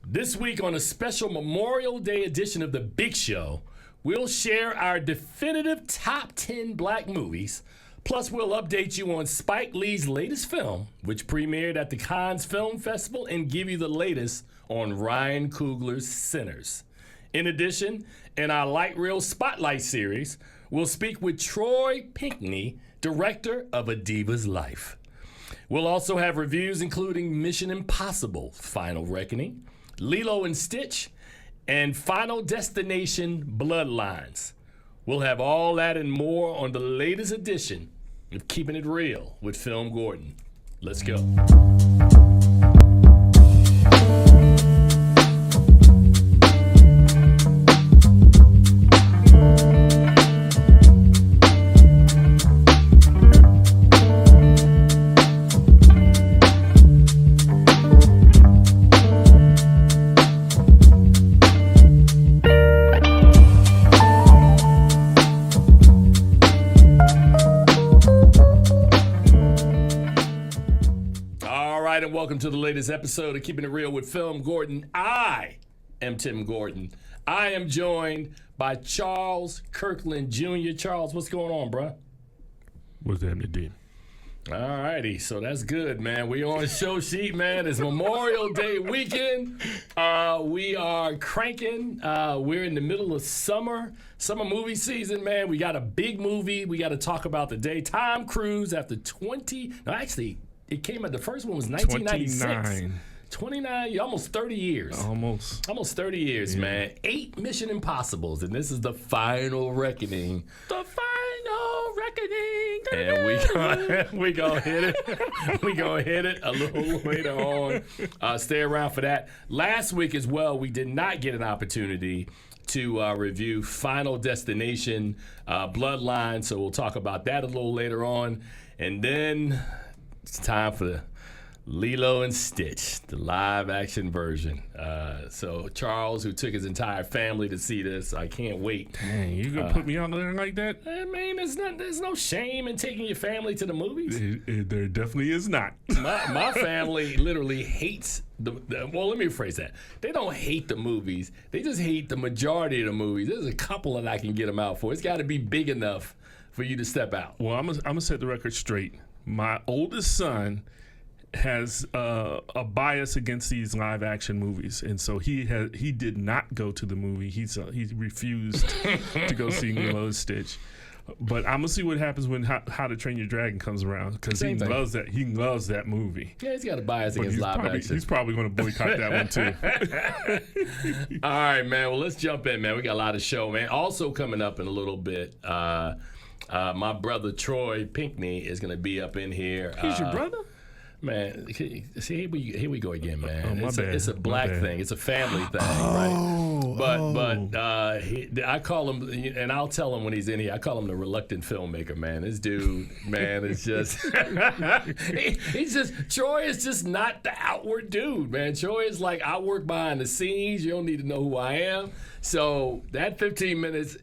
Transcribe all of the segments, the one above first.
This week on a special Memorial Day edition of The Big Show, we'll share our definitive top 10 black movies. Plus, we'll update you on Spike Lee's latest film, which premiered at the Cannes Film Festival, and give you the latest on Ryan Coogler's Sinners. In addition, in our LightReel Spotlight series, we'll speak with Troy Pinkney, director of A Diva's Life. We'll also have reviews including Mission Impossible, Final Reckoning, Lilo and Stitch, and Final Destination Bloodlines. We'll have all that and more on the latest edition of Keeping It Real with FilmGordon. Let's go. And welcome to the latest episode of Keeping It Real with FilmGordon. I am Tim Gordon. I am joined by Charles Kirkland Jr. Charles, what's going on, bro? What's happening, D? All righty, so that's good, man. We on show sheet, man. It's Memorial Day weekend. We are cranking. We're in the middle of summer movie season, man. We got a big movie we got to talk about today. Tom Cruise after it came out, the first one was 1996. 29, almost 30 years. Almost 30 years, yeah. Man. 8 Mission Impossibles, and this is the final reckoning. The final reckoning. And we gonna hit it. We gonna hit it a little later on. Stay around for that. Last week as well, we did not get an opportunity to review Final Destination Bloodline, so we'll talk about that a little later on. And then it's time for Lilo and Stitch, the live-action version. So Charles, who took his entire family to see this, I can't wait. Dang, you gonna put me out there like that? I mean, there's no shame in taking your family to the movies. There definitely is not. My family literally hates well, let me rephrase that. They don't hate the movies. They just hate the majority of the movies. There's a couple that I can get them out for. It's got to be big enough for you to step out. Well, I'm gonna set the record straight. My oldest son has a bias against these live action movies, and so he did not go to the movie. He refused to go see Lilo and Stitch. But I'm gonna see what happens when How to Train Your Dragon comes around, because he loves that. He loves that movie. Yeah, he's got a bias against live action. He's probably gonna boycott that one too. All right, man. Well, let's jump in, man. We got a lot of show, man. Also coming up in a little bit. My brother Troy Pinkney is going to be up in here. He's your brother? Man, see, here we go again, man. Oh, it's a black thing. It's a family thing, right? But I call him, and I'll tell him when he's in here, I call him the reluctant filmmaker, man. This dude, man, is just, Troy is just not the outward dude, man. Troy is like, I work behind the scenes. You don't need to know who I am. So that 15 minutes,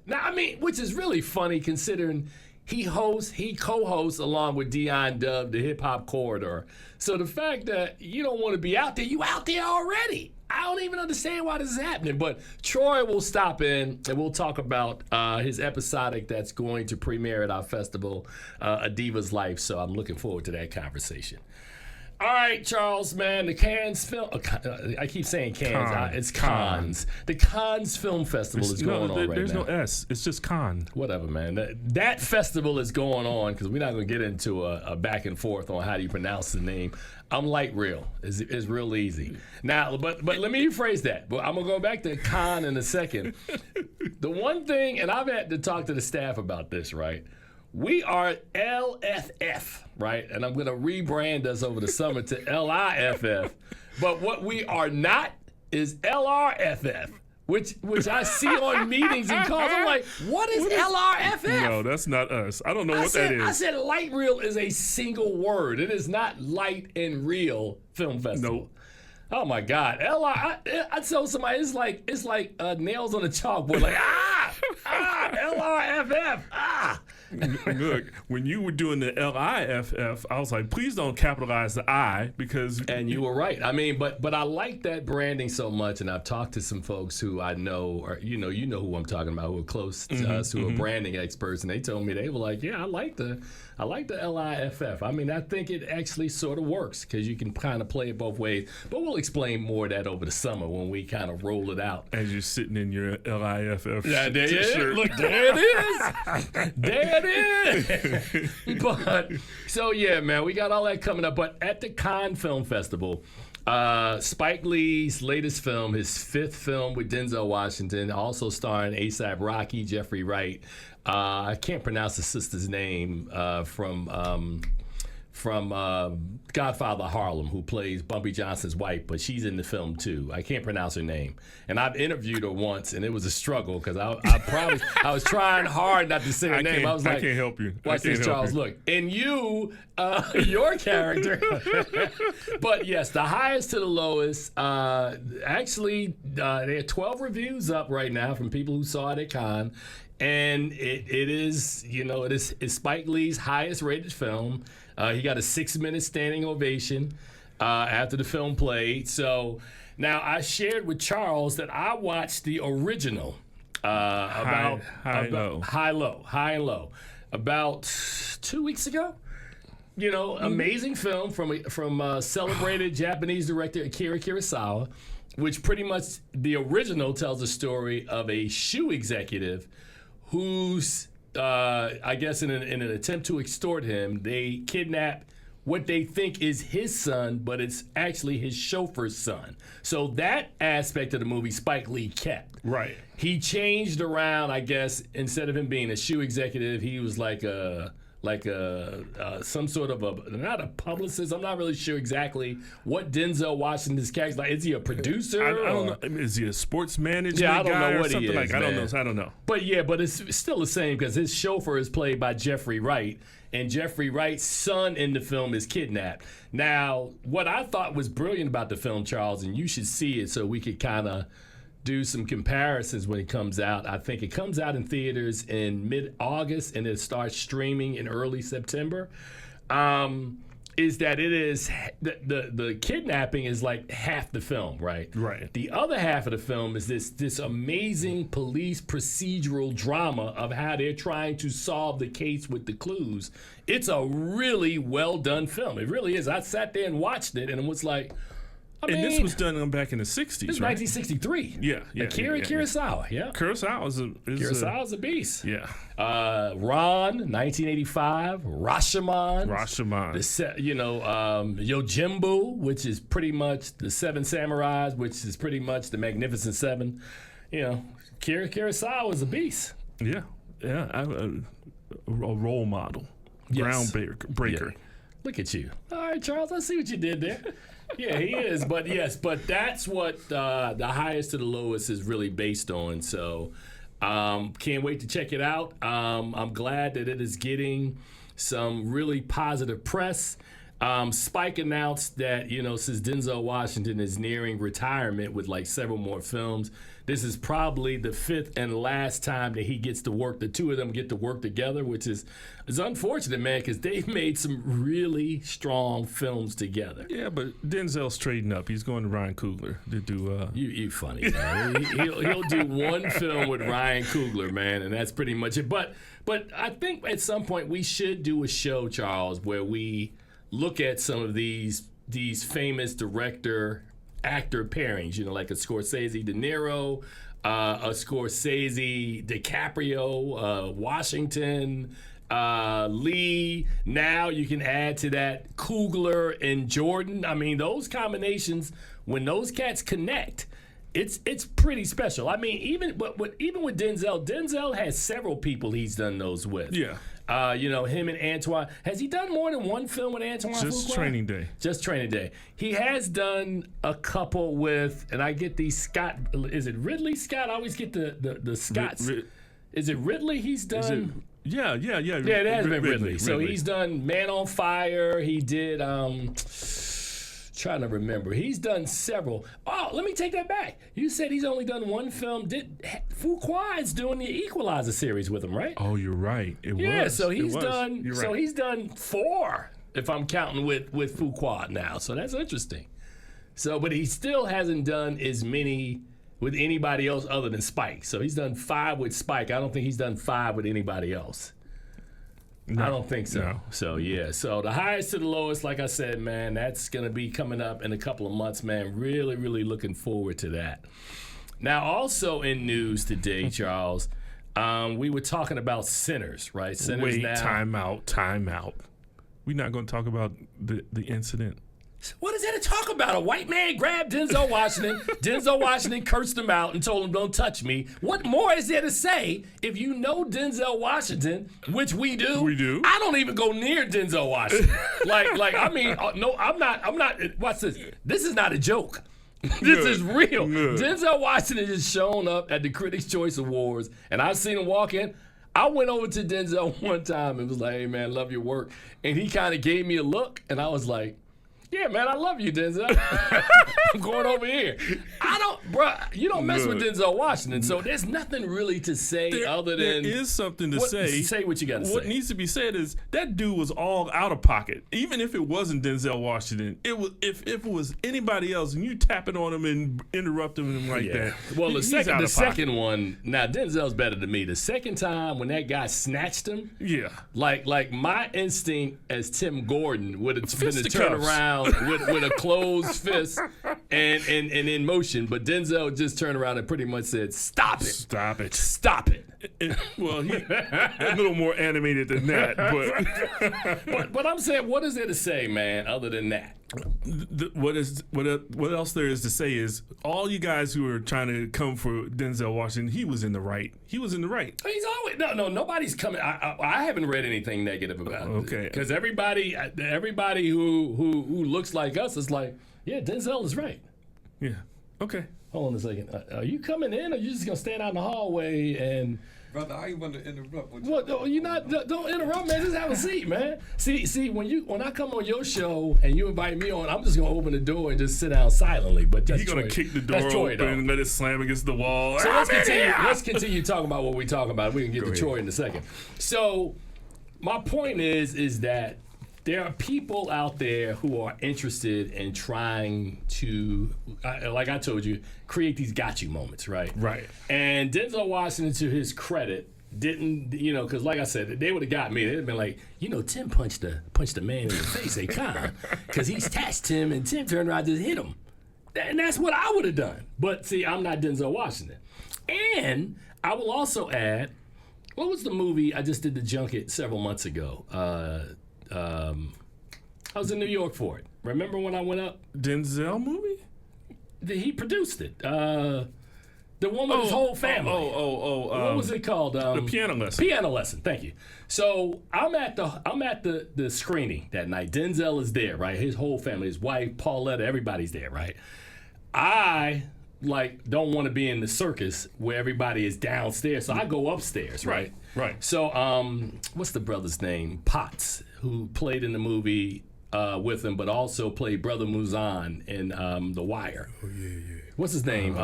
which is really funny considering he co-hosts along with Dion Dub, the Hip Hop Corridor. So the fact that you don't want to be out there, you out there already. I don't even understand why this is happening. But Troy will stop in and we'll talk about his episodic that's going to premiere at our festival, A Diva's Life. So I'm looking forward to that conversation. All right, Charles, man, the Cannes Film... I keep saying Cannes. It's Cannes. The Cannes Film Festival is going on right now. There's no S. It's just Cannes. Whatever, man. That festival is going on, because we're not going to get into a back and forth on how do you pronounce the name. I'm LightReel. It's real easy. Now, but let me rephrase that. But I'm going to go back to Cannes in a second. The one thing, and I've had to talk to the staff about this, right? We are LFF, right? And I'm going to rebrand us over the summer to LIFF. But what we are not is LRFF, which I see on meetings and calls. I'm like, what is LRFF? No, that's not us. I don't know what that is. I said LightReel is a single word. It is not Light and Real Film Festival. Nope. Oh my God, I tell somebody it's like nails on a chalkboard, like LRFF, Look, when you were doing the LIFF, I was like, please don't capitalize the I because. And you were right. I mean, but I like that branding so much, and I've talked to some folks who I know, or you know who I'm talking about, who are close to us, who are branding experts, and they told me they were like, yeah, I like the LIFF. I mean, I think it actually sort of works because you can kind of play it both ways. But we'll explain more of that over the summer when we kind of roll it out. As you're sitting in your LIFF yeah, there t-shirt. Look, there it is. There it is. But so yeah, man, we got all that coming up. But at the Cannes Film Festival, Spike Lee's latest film, his 5th film with Denzel Washington, also starring A$AP Rocky, Jeffrey Wright. I can't pronounce the sister's name from Godfather Harlem, who plays Bumpy Johnson's wife, but she's in the film too. I can't pronounce her name. And I've interviewed her once, and it was a struggle because I promise I was trying hard not to say her name. I was like, I can't help you. Watch this, Charles. Look, and your character. But yes, the highest to the lowest. Actually, there are 12 reviews up right now from people who saw it at Cannes. And it is Spike Lee's highest rated film. He got a 6-minute standing ovation after the film played. So now I shared with Charles that I watched the original High and Low about 2 weeks ago. Amazing film from celebrated Japanese director Akira Kurosawa, which pretty much the original tells the story of a shoe executive who's, I guess in an attempt to extort him, they kidnap what they think is his son, but it's actually his chauffeur's son. So that aspect of the movie Spike Lee kept. Right. He changed around, I guess, instead of him being a shoe executive, he was like some sort of not a publicist. I'm not really sure exactly what Denzel Washington's character like. Is he a producer? I don't know. Is he a sports management I don't guy know or what something he is, like? man. I don't know. But it's still the same because his chauffeur is played by Jeffrey Wright, and Jeffrey Wright's son in the film is kidnapped. Now, what I thought was brilliant about the film, Charles, and you should see it so we could kind of do some comparisons when it comes out. I think it comes out in theaters in mid-August and it starts streaming in early September. Is that it is the kidnapping is like half the film, right? Right. The other half of the film is this amazing police procedural drama of how they're trying to solve the case with the clues. It's a really well done film. It really is. I sat there and watched it and it was like, this was done back in the 60s, This was right? 1963. Yeah. Akira Kurosawa, yeah. Kurosawa's a beast. Yeah. Ron, 1985. Rashomon. Yojimbo, which is pretty much the Seven Samurais, which is pretty much the Magnificent Seven. Akira Kurosawa was a beast. Yeah. A role model. Yes. Groundbreaker. Yeah. Look at you. All right, Charles, I see what you did there. Yeah, he is. But that's what the highest to the lowest is really based on. So can't wait to check it out. I'm glad that it is getting some really positive press. Spike announced that, since Denzel Washington is nearing retirement with like several more films, this is probably the 5th and last time that he gets to work. The two of them get to work together, which is unfortunate, man, because they've made some really strong films together. Yeah, but Denzel's trading up. He's going to Ryan Coogler to do. You funny, man. he'll do one film with Ryan Coogler, man, and that's pretty much it. But I think at some point we should do a show, Charles, where we look at some of these famous director-actor pairings, like a Scorsese De Niro, a Scorsese DiCaprio, Washington, Lee. Now you can add to that Coogler and Jordan. I mean, those combinations, when those cats connect, it's pretty special. I mean, even with Denzel has several people he's done those with. Yeah. Him and Antoine. Has he done more than one film with Antoine Just Fuqua? Training Day. Just Training Day. He has done a couple with, and I get these Scott. Is it Ridley Scott? I always get the Scotts. Is it Ridley he's done? Yeah. Yeah, it has been Ridley. So he's done Man on Fire. He did, trying to remember. He's done several. Oh, No, let me take that back. You said he's only done one film. Fuqua's doing the Equalizer series with him, right? Oh, you're right. Yeah, so he's done. You're So right. he's done 4, if I'm counting with Fuqua now. So that's interesting. So, but he still hasn't done as many with anybody else other than Spike. So he's done 5 with Spike. I don't think he's done 5 with anybody else. No, I don't think so. no. So yeah. So the highest to the lowest, like I said, man, that's gonna be coming up in a couple of months, man. Really, really looking forward to that. Now, also in news today, Charles, we were talking about Sinners, right? Sinners Wait, now. time out. We're not going to talk about the incident. What is there to talk about? A white man grabbed Denzel Washington. Denzel Washington cursed him out and told him, "Don't touch me." What more is there to say if you know Denzel Washington, which we do? We do. I don't even go near Denzel Washington. I mean, no, I'm not. Watch this. This is not a joke. This is real. Good. Denzel Washington has shown up at the Critics' Choice Awards, and I've seen him walk in. I went over to Denzel one time and was like, "Hey, man, love your work." And he kind of gave me a look, and I was like, "Yeah, man, I love you, Denzel. I'm going over here." You don't mess with Denzel Washington, so there's nothing really to say other than. There is something to say. Say what you got to say. What needs to be said is that dude was all out of pocket. Even if it wasn't Denzel Washington, it was if it was anybody else, and you tapping on him and interrupting him like that. Well, he's the out of second pocket. one. Now Denzel's better than me. The second time when that guy snatched him, Yeah. like my instinct as Tim Gordon would have been to turn Fisticuffs. around with a closed fist and in motion, but Denzel just turned around and pretty much said, "Stop it, Stop it. stop it." Well, he a little more animated than that, but But I'm saying, what is there to say, man, other than that? what else there is to say is all you guys who are trying to come for Denzel Washington, he was in the right. He was in the right. He's always nobody's coming. I haven't read anything negative about it. Okay. Because everybody who looks like us is like, yeah, Denzel is right. Yeah. Okay. Hold on a second. Are you coming in, or are you just gonna stand out in the hallway and? Brother, I ain't want to interrupt. Well, you not. Don't interrupt, man. Just have a seat, man. See, when I come on your show and you invite me on, I'm just gonna open the door and just sit down silently. But that's He's gonna Troy. kick the door That's Troy, open though. and let it slam against the wall. So let's I'm in continue. here! Let's continue talking about what we're talking about. We can get to ahead. Troy in a second. So my point is that there are people out there who are interested in trying to, like I told you, create these got you moments, right? Right. And Denzel Washington, to his credit, didn't, because like I said, they would have got me. They'd have been like, Tim punched the man in the face, because he's taxed Tim, and Tim turned around and just hit him. And that's what I would have done. But see, I'm not Denzel Washington. And I will also add, what was the movie I just did the junket several months ago? I was in New York for it. Remember when I went up? Denzel movie? He produced it. The one with his whole family. What was it called? The Piano Lesson. Piano Lesson. Thank you. So I'm at the screening that night. Denzel is there, right? His whole family, his wife, Pauletta, everybody's there, right? I don't want to be in the circus where everybody is downstairs, so I go upstairs, right? Right. So what's the brother's name? Potts, who played in the movie with him, but also played Brother Muzan in The Wire. Oh yeah. What's his name?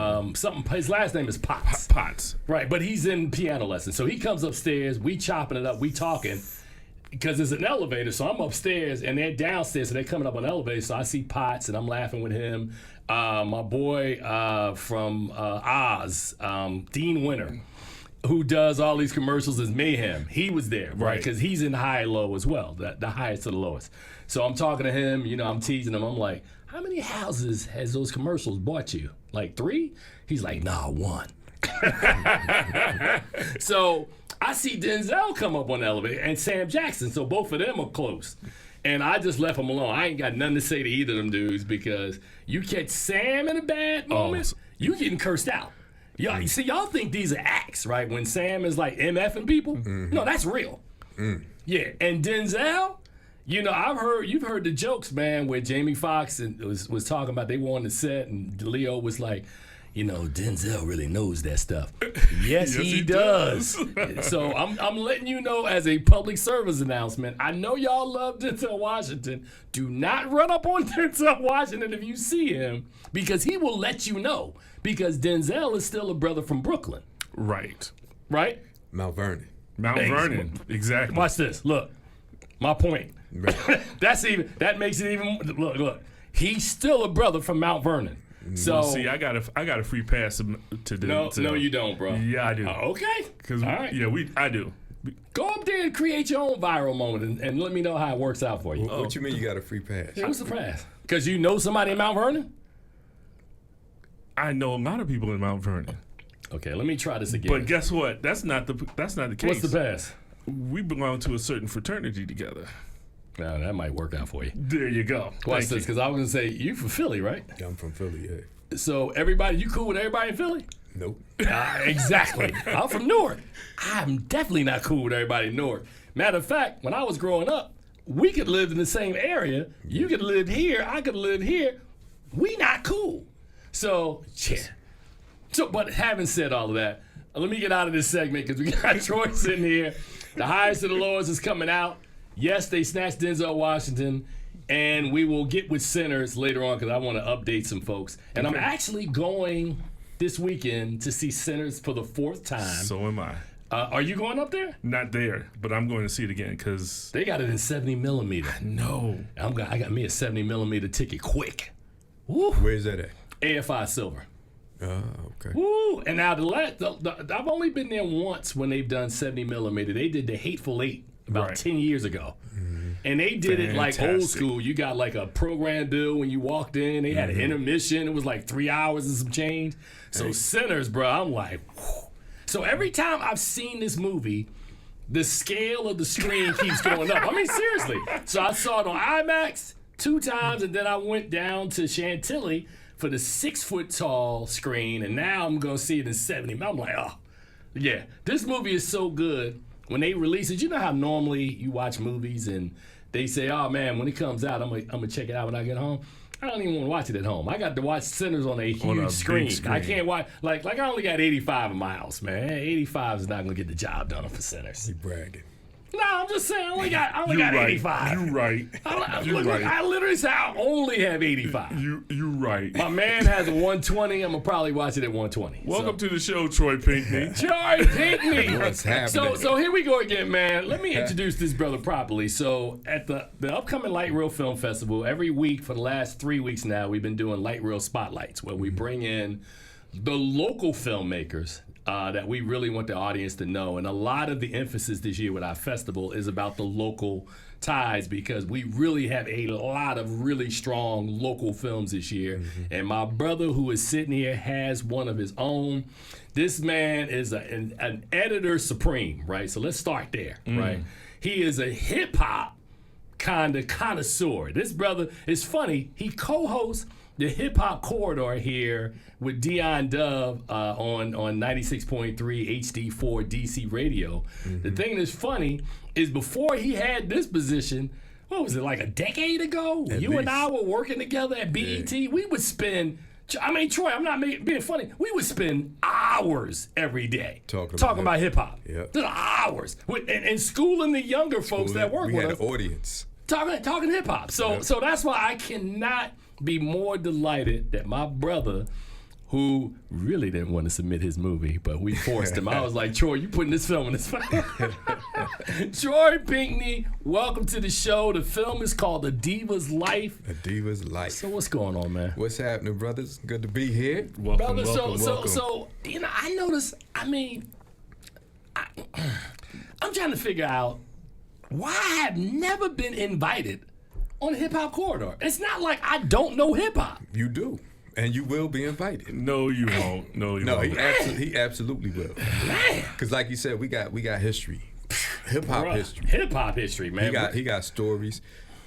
His last name is Potts. Potts. Right, but he's in Piano Lesson. So he comes upstairs, we chopping it up, we talking, because there's an elevator, so I'm upstairs and they're downstairs, so they're coming up on the elevator, so I see Potts and I'm laughing with him. My boy from Oz, Dean Winter, who does all these commercials as Mayhem, he was there, right? Because he's in high and low as well, the highest to the lowest. So I'm talking to him, I'm teasing him, I'm like, how many houses has those commercials bought you? Like 3? He's like, nah, 1. So I see Denzel come up on the elevator and Sam Jackson. So both of them are close. And I just left them alone. I ain't got nothing to say to either of them dudes because you catch Sam in a bad moment, you getting cursed out. Y'all, see, y'all think these are acts, right? When Sam is like MFing people. No, that's real. Yeah, and Denzel, you've heard the jokes, man, where Jamie Foxx was talking about they were on the set and Leo was like, Denzel really knows that stuff. Yes, he does. So I'm letting you know as a public service announcement, I know y'all love Denzel Washington. Do not run up on Denzel Washington if you see him, because he will let you know. Because Denzel is still a brother from Brooklyn. Right. Right? Mount Vernon. Mount Vernon. Exactly. Watch this. Look. My point. Right. That makes it even. Look. He's still a brother from Mount Vernon. So See, I got a free pass to do. No, you don't, bro. Yeah, I do. Okay. Because all right. I do. Go up there and create your own viral moment and let me know how it works out for you. What you mean you got a free pass? What's the pass? Because you know somebody in Mount Vernon? I know a lot of people in Mount Vernon. Okay, let me try this again. But guess what? That's not the case. What's the pass? We belong to a certain fraternity together. Now that might work out for you. There you go. Watch this, because I was gonna say you from Philly, right? Yeah, I'm from Philly, yeah. So you cool with everybody in Philly? Nope. Exactly. I'm from Newark. I'm definitely not cool with everybody in Newark. Matter of fact, when I was growing up, we could live in the same area. You could live here. I could live here. We not cool. So, yeah. But having said all of that, let me get out of this segment because we got Troy sitting here. The Highest of the Lords is coming out. Yes, they snatched Denzel Washington, and we will get with Sinners later on because I want to update some folks. And I'm actually going this weekend to see Sinners for the 4th time. So am I. Are you going up there? Not there, but I'm going to see it again because they got it in 70 millimeter. No. I got me a 70 millimeter ticket quick. Woo. Where's that at? AFI Silver. Oh, okay. Woo! And now I've only been there once when they've done 70 millimeter. They did the Hateful Eight about 10 years ago. Mm-hmm. And they did it like old school. You got like a program bill when you walked in. They had an intermission. It was like 3 hours and some change. So Sinners, bro, I'm like, whew. So every time I've seen this movie, the scale of the screen keeps going up. I mean, seriously. So I saw it on IMAX 2 times, and then I went down to Chantilly for the 6-foot-tall screen, and now I'm going to see it in 70. I'm like, oh, yeah. This movie is so good. When they release it, you know how normally you watch movies and they say, oh, man, when it comes out, I'm gonna check it out when I get home. I don't even want to watch it at home. I got to watch Sinners on a huge screen. I can't watch, like I only got 85 in my house, man. 85 is not going to get the job done for Sinners. You bragging. No, I'm just saying I only got 85. You right. I literally said I only have 85. You right. My man has a 120. I'm gonna probably watch it at 120. Welcome to the show, Troy Pinkney. Troy Pinkney. What's happening? So here we go again, man. Let me introduce this brother properly. So at the upcoming LightReel Film Festival, every week for the last 3 weeks now, we've been doing LightReel Spotlights, where we bring in the local filmmakers that we really want the audience to know. And a lot of the emphasis this year with our festival is about the local ties, because we really have a lot of really strong local films this year. And my brother who is sitting here has one of his own. This man is an editor supreme, right? So let's start there, right? He is a hip-hop kind of connoisseur. This brother is funny. He co-hosts the Hip Hop Corridor here with Dion Dove on 96.3 HD4 DC radio. The thing that's funny is before he had this position, what was it, like a decade ago? And I were working together at BET. Yeah. We would spend, I mean, Troy, I'm not being funny. We would spend hours every day talking about hip hop. Yep. Just hours. And schooling the younger folks that work with us. We had an audience. Talking hip hop. So that's why I cannot be more delighted that my brother, who really didn't want to submit his movie, but we forced him. I was like, Troy, you putting this film in this film. Troy Pinkney, welcome to the show. The film is called A Diva's Life. A Diva's Life. So what's going on, man? What's happening, brothers? Good to be here. Welcome, brother, welcome. So I noticed, I'm trying to figure out why I have never been invited on the Hip Hop Corridor. It's not like I don't know hip hop. You do, and you will be invited. No, you won't. No, he absolutely will. Man, because like you said, we got history, hip hop history. Hip hop history, man. He got stories.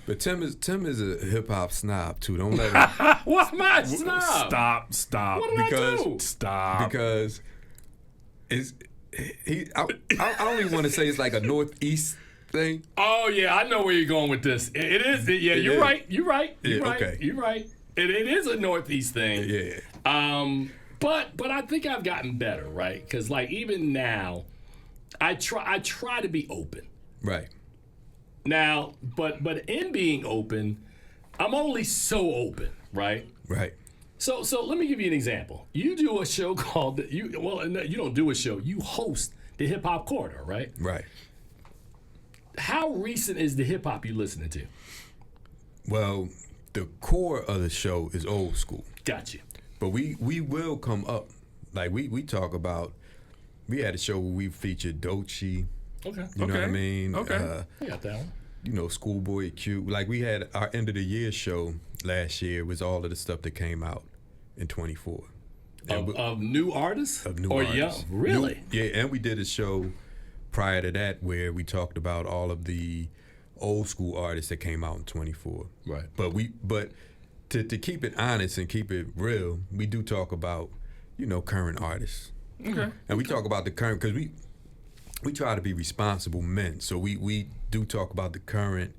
But Tim is a hip hop snob too. Don't let him. What am I a snob? Stop. What did I do? Stop. Because I don't even want to say it's like a Northeast thing. Oh yeah, I know where you're going with this. It is. Yeah, you're right. You're right. Okay. You're right. It is a Northeast thing. Yeah. But I think I've gotten better, right? Because like even now, I try to be open. Right. Now, but in being open, I'm only so open, right? Right. So let me give you an example. You do a show called you don't do a show. You host the Hip Hop Corridor, right? Right. How recent is the hip hop you listening to? Well, the core of the show is old school. Got you. But we will come up. Like we talk about, we had a show where we featured Doechii. Okay. You know what I mean? Okay. I got that one. You know, Schoolboy Q. Like we had our end of the year show last year was all of the stuff that came out in 24. Of new artists? Of new or artists. young? Really? Yeah, and we did a show prior to that where we talked about all of the old school artists that came out in 24. Right. But to keep it honest and keep it real, we do talk about, you know, current artists. Okay. And we talk about the current, because we try to be responsible men. So we do talk about the current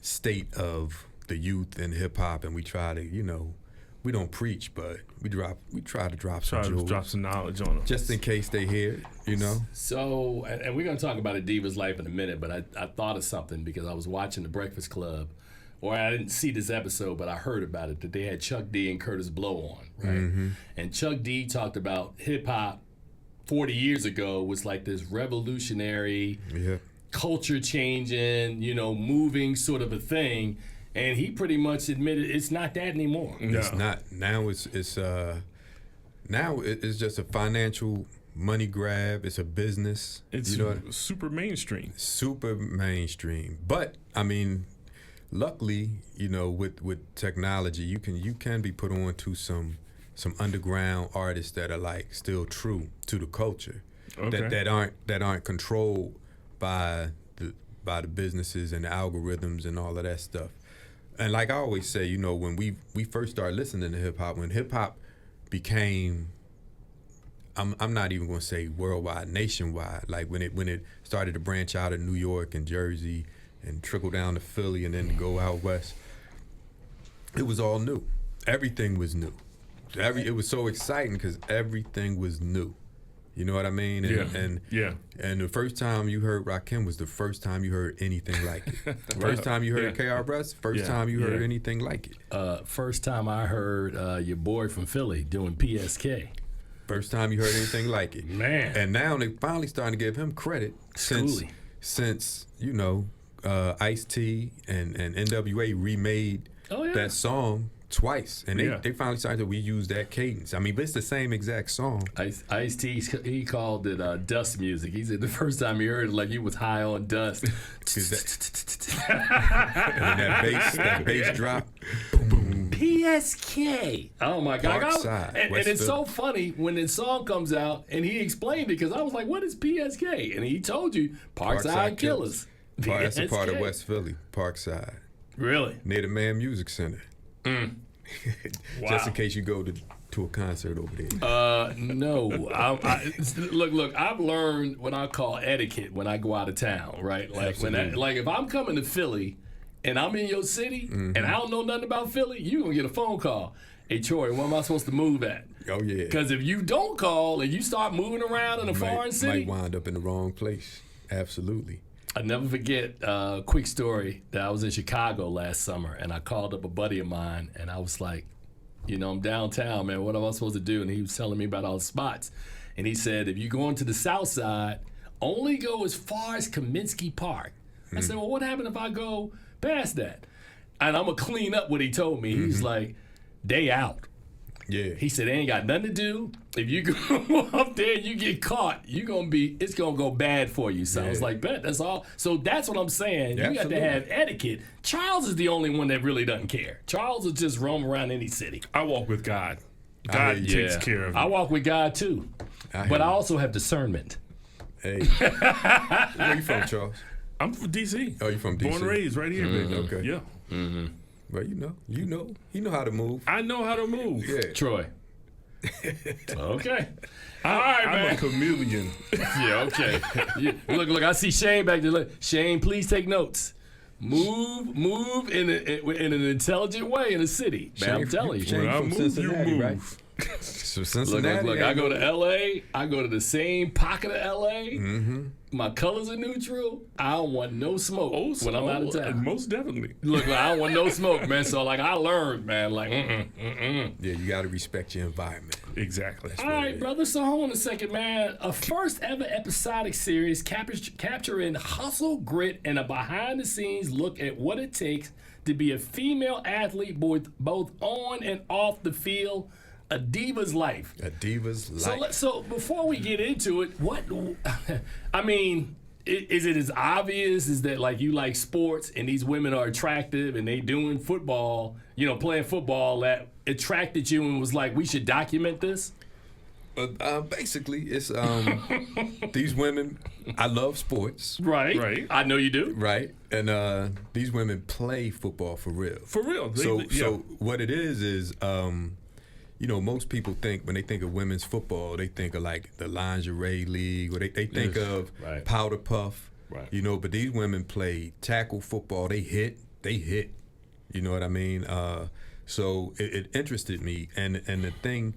state of the youth and hip hop, and we try to, you know, we don't preach, but we try to drop some jewels. Drop some knowledge on them. Just in case they hear it, you know? So, and we're going to talk about a Diva's life in a minute, but I thought of something because I was watching The Breakfast Club, or I didn't see this episode, but I heard about it, that they had Chuck D and Curtis Blow on, right? Mm-hmm. And Chuck D talked about hip-hop 40 years ago was like this revolutionary, Yeah. culture-changing, you know, moving sort of a thing. And he pretty much admitted it's not that anymore. No. It's not. Now it's just a financial money grab. It's a business. It's you know what? super mainstream. Super mainstream. But I mean, luckily, you know, with technology, you can be put on to some underground artists that are like still true to the culture. Okay. that aren't controlled by the businesses and the algorithms and all of that stuff. And like I always say, you know, when we first started listening to hip hop, when hip hop became, I'm not even going to say worldwide, nationwide. Like when it started to branch out of New York and Jersey and trickle down to Philly and then go out west, it was all new. Everything was new. It was so exciting because everything was new. You know what I mean? And the first time you heard Rakim was the first time you heard anything like it. First time you heard KRS, first time you heard anything like it. First time I heard your boy from Philly doing PSK. First time you heard anything like it. Man. And now they finally starting to give him credit since you know, Ice-T and NWA remade that song twice, and they finally started to reuse that cadence. I mean, but it's the same exact song. Ice-T, he called it dust music. He said the first time he heard it, like he was high on dust. And that bass drop. Boom. PSK. Oh my God! Parkside, and it's so funny when the song comes out and he explained it because I was like, "What is PSK?" And he told you Parkside Killers. That's a part of West Philly, Parkside. Really? Near the Man Music Center. Wow. Just in case you go to a concert over there. No. Look. I've learned what I call etiquette when I go out of town. Right. Like if I'm coming to Philly and I'm in your city and I don't know nothing about Philly, you gonna get a phone call. Hey Troy, where am I supposed to move at? Oh yeah. Because if you don't call and you start moving around in a foreign city, might wind up in the wrong place. Absolutely. I never forget a quick story that I was in Chicago last summer and I called up a buddy of mine and I was like, you know, I'm downtown, man. What am I supposed to do? And he was telling me about all the spots. And he said, if you're going to the south side, only go as far as Kaminsky Park. I said, well, what happened if I go past that? And I'm going to clean up what he told me. He's like, they out. Yeah. He said, they ain't got nothing to do. If you go up there and you get caught, it's going to go bad for you. So I was like, bet, that's all. So that's what I'm saying. Yeah, you got to have etiquette. Charles is the only one that really doesn't care. Charles will just roam around any city. I walk with God. God takes care of me. I walk with God too. But I also have discernment. Hey. Where you from, Charles? I'm from D.C. Oh, you from D.C.? Born and raised right here, baby. Okay. Yeah. Mm-hmm. Well, you know how to move. I know how to move. Yeah. Troy. Okay. All right, man. I'm a chameleon. Yeah, okay. Look, I see Shane back there. Look, Shane, please take notes. Move in an intelligent way in the city. Man, I'm telling you. Shane from Cincinnati, right? So Cincinnati. Look, I go to L.A., I go to the same pocket of L.A., Mm-hmm. my colors are neutral, I don't want no smoke when I'm out of town. Most definitely. Look, I don't want no smoke, man. So, like, I learned, man, like, Yeah, you got to respect your environment. Exactly. All right, brother. So hold on a second, man. A first ever episodic series capturing hustle, grit, and a behind-the-scenes look at what it takes to be a female athlete, both on and off the field. A Diva's Life. A Diva's Life. So before we get into it, what? I mean, is it as obvious as that? Like, you like sports, and these women are attractive, and they doing football, playing football, that attracted you and was like, we should document this? Basically, it's these women. I love sports. Right. I know you do. Right. And these women play football for real. For real. So what it is, most people think, when they think of women's football, they think of like the lingerie league, or they think of powder puff. Right. But these women play tackle football. They hit. You know what I mean? So it interested me, and the thing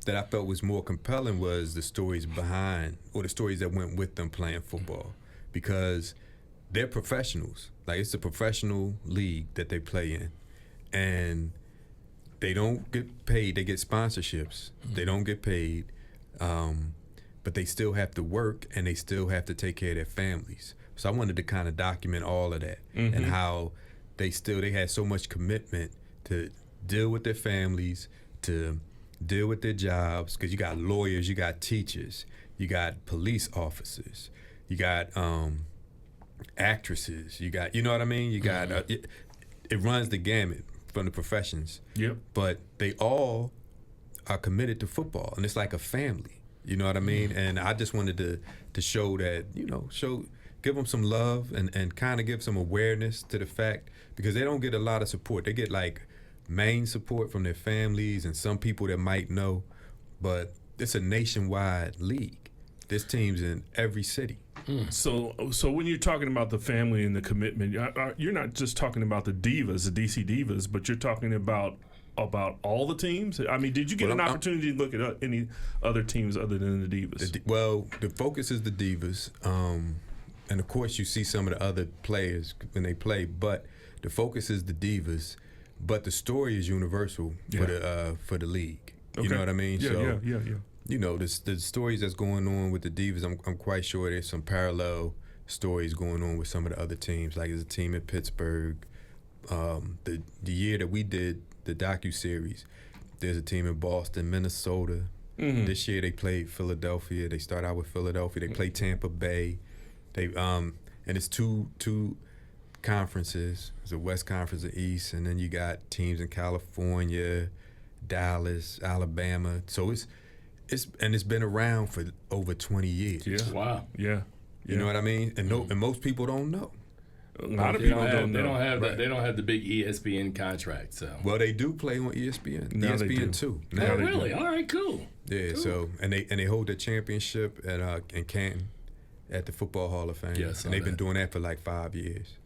that I felt was more compelling was the stories behind, or the stories that went with them playing football, because they're professionals. Like, it's a professional league that they play in, and they don't get paid. They get sponsorships. They don't get paid, but they still have to work, and they still have to take care of their families. So I wanted to kind of document all of that, and how they had so much commitment to deal with their families, to deal with their jobs, because you got lawyers, you got teachers, you got police officers, you got actresses, you got, you know what I mean? You got, it runs the gamut from the professions. Yep. But they all are committed to football, and it's like a family. You know what I mean? And I just wanted to show that, give them some love, and kind of give some awareness to the fact, because they don't get a lot of support. They get like main support from their families and some people that might know, but it's a nationwide league. There's teams in every city. So when you're talking about the family and the commitment, you're not just talking about the Divas, the DC Divas, but you're talking about all the teams? I mean, did you get an opportunity to look at any other teams other than the Divas? The focus is the Divas, and of course you see some of the other players when they play, but the focus is the Divas. But the story is universal for the league. Okay. You know what I mean? Yeah. The stories that's going on with the Divas, I'm quite sure there's some parallel stories going on with some of the other teams. Like, there's a team in Pittsburgh. The year that we did the docuseries, there's a team in Boston, Minnesota. This year they played Philadelphia. They start out with Philadelphia. They play Tampa Bay. And it's two conferences. There's a West Conference and East, and then you got teams in California, Dallas, Alabama. So it's been around for over 20 years. Yeah. Wow. Yeah. You know what I mean? And most people don't know. A lot of people don't know. They don't have the big ESPN contract. So. Well, they do play on ESPN. Now ESPN too. Oh, really? All right, cool. Yeah. Cool. So and they hold the championship in Canton at the Football Hall of Fame. Yes, and they've been doing that for like 5 years.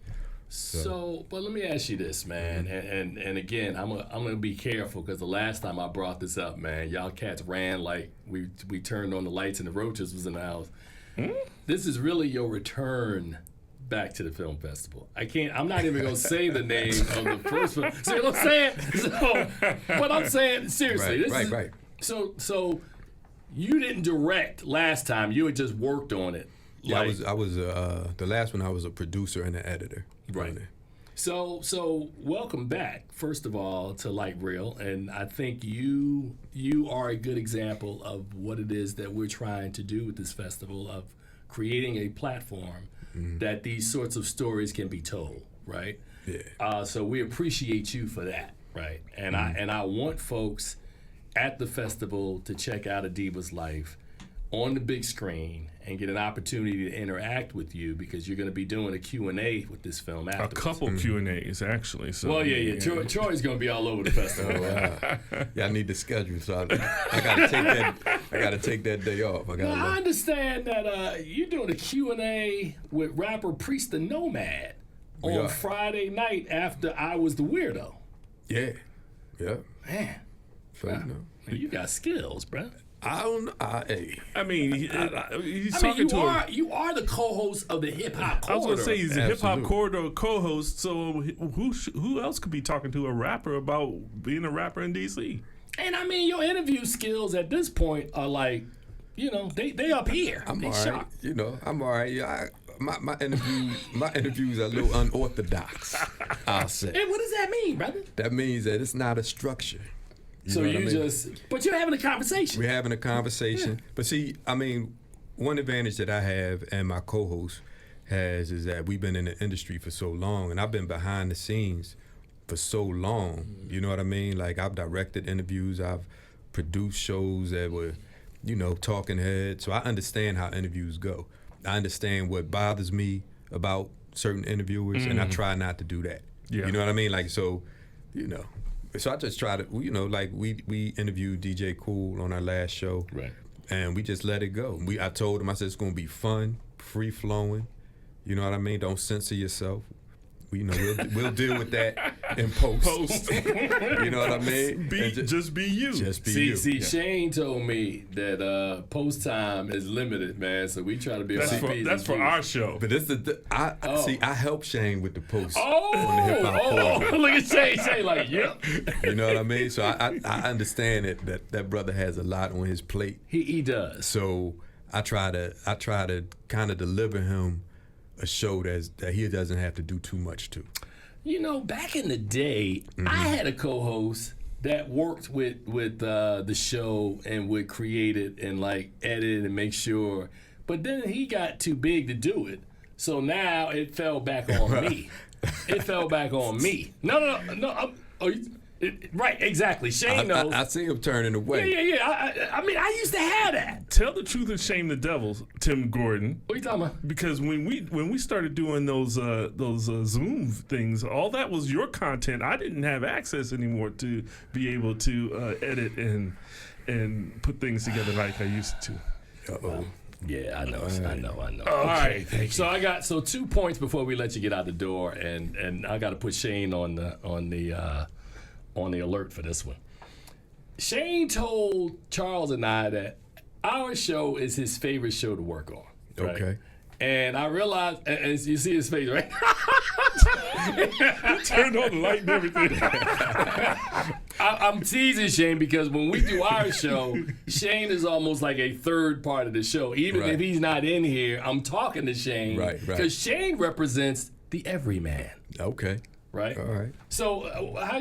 So, but let me ask you this, man, and again, I'm gonna be careful, because the last time I brought this up, man, y'all cats ran like we turned on the lights and the roaches was in the house. This is really your return back to the film festival. I'm not even gonna say the name of the first one. See what I'm saying? So, but I'm saying seriously, Right. So you didn't direct last time; you had just worked on it. Yeah, I was the last one. I was a producer and an editor. Right. So welcome back, first of all, to LightReel, and I think you are a good example of what it is that we're trying to do with this festival, of creating a platform that these sorts of stories can be told, right? Yeah. So we appreciate you for that, right? And I want folks at the festival to check out A Diva's Life on the big screen and get an opportunity to interact with you, because you're going to be doing a Q&A with this film afterwards. A couple Q&As, actually. So, well, yeah. Troy's going to be all over the festival. Yeah, I need the schedule, so I got to take that. I got to take that day off. I understand that you're doing a Q&A with rapper Priest the Nomad on Friday night after I Was the Weirdo. Yeah. Man. So, you know. Man, you got skills, bro. I don't know. Hey. I mean, he's I mean, talking to a. you are the co-host of the Hip Hop Corridor. I was gonna say he's a hip hop Absolutely. corridor co-host. So who else could be talking to a rapper about being a rapper in DC? And I mean, your interview skills at this point are like, you know, they up here. I'm they all right. sharp. You know, I'm all right. Yeah, my interviews are a little unorthodox, I'll say. Hey, what does that mean, brother? That means that it's not a structure. So know what you I mean? but you're having a conversation. We're having a conversation. But see, I mean, one advantage that I have and my co-host has is that we've been in the industry for so long, and I've been behind the scenes for so long. You know what I mean? Like, I've directed interviews, I've produced shows that were, you know, talking heads. So I understand how interviews go. I understand what bothers me about certain interviewers, and I try not to do that. Yeah. You know what I mean? Like, so, you know. So I just try to, you know, like we interviewed DJ Cool on our last show, Right. and we just let it go. I told him, I said, it's gonna be fun, free flowing. You know what I mean? Don't censor yourself. You know, we'll deal with that in post. You know what I mean? Just be you. Just be you. See, Shane told me that post time is limited, man. So we try to be That's for our show. But this is see, I help Shane with the post Oh, on the hip hop corridor. look at Shane. Shane, like, yep. You know what I mean? So I understand that brother has a lot on his plate. He does. So I try to kind of deliver him a show that he doesn't have to do too much to. You know, back in the day, I had a co-host that worked with the show and would create it and like edit and make sure. But then he got too big to do it, so now it fell back on me. It fell back on me. No. Right, exactly. Shane knows. I see him turning away. Yeah. I mean, I used to have that. Tell the truth and shame the devil, Tim Gordon. What are you talking about? Because when we started doing those Zoom things, all that was your content. I didn't have access anymore to be able to edit and put things together like I used to. Uh-oh. Yeah, I know. Okay, All right, thank you. so I got 2 points before we let you get out the door, and I got to put Shane on the alert for this one. Shane told Charles and I that our show is his favorite show to work on. Right? Okay. And I realized, and you see his face, right? Turned on the light and everything. I'm teasing Shane because when we do our show, Shane is almost like a third part of the show. Even Right. if he's not in here, I'm talking to Shane. Right. Because Shane represents the everyman. Okay. Right? All right. So how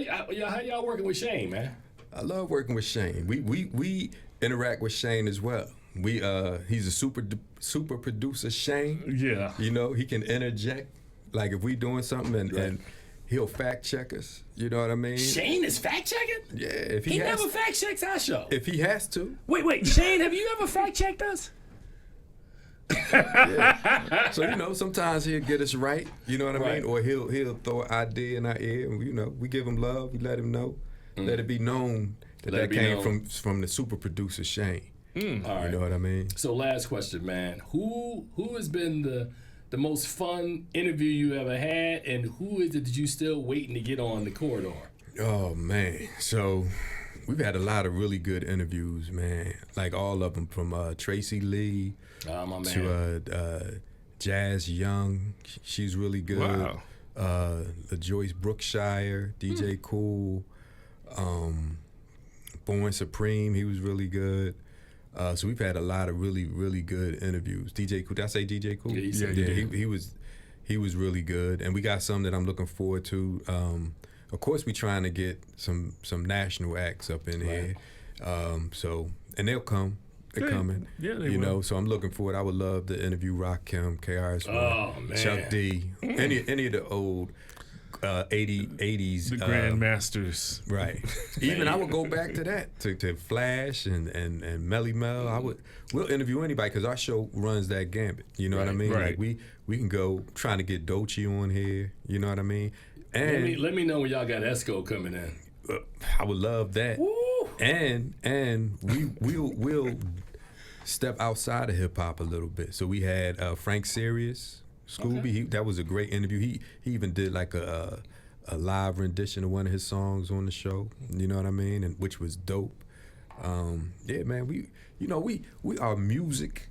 y'all working with Shane, man? I love working with Shane. We interact with Shane as well. He's a super producer, Shane. Yeah. You know, he can interject, like if we doing something and he'll fact check us. You know what I mean? Shane is fact checking? Yeah, if He he has never fact checks our show. if he has to. Wait, Shane, have you ever fact checked us? So you know, sometimes he'll get us right. You know what I Right. mean? Or he'll throw an idea in our ear, and you know, we give him love. We let him know. Let it be known Let that it be came known. from the super producer Shane. All You right. know what I mean? So last question, man. Who has been the most fun interview you ever had, and who is it that you still waiting to get on the corridor? Oh man, so we've had a lot of really good interviews, man. Like all of them, from Tracy Lee Oh, my man. to Jazz Young. She's really good. Wow. Joyce Brookshire, DJ Cool, Born Supreme. He was really good. So we've had a lot of really, really good interviews. DJ Cool, did I say DJ Cool? Yeah, you said yeah. that. He was really good, and we got some that I'm looking forward to. Of course, we trying to get some national acts up in here. So and they'll come. They're coming. Yeah, they you will. know. So I'm looking forward. I would love to interview Rakim, KRS-One, Oh, man. Chuck D, any of the old 80s. The Grandmasters. Right. Even I would go back to that, to Flash and Melly Mel. We'll interview anybody because our show runs that gambit. You know what I mean? Right. Like we can go trying to get Doechii on here. You know what I mean? And Let me know when y'all got Esco coming in. I would love that. Woo! And we'll step outside of hip hop a little bit. So we had Frank Serious, Scooby. Okay. That was a great interview. He even did like a live rendition of one of his songs on the show. You know what I mean? And which was dope. Yeah, man. We are music,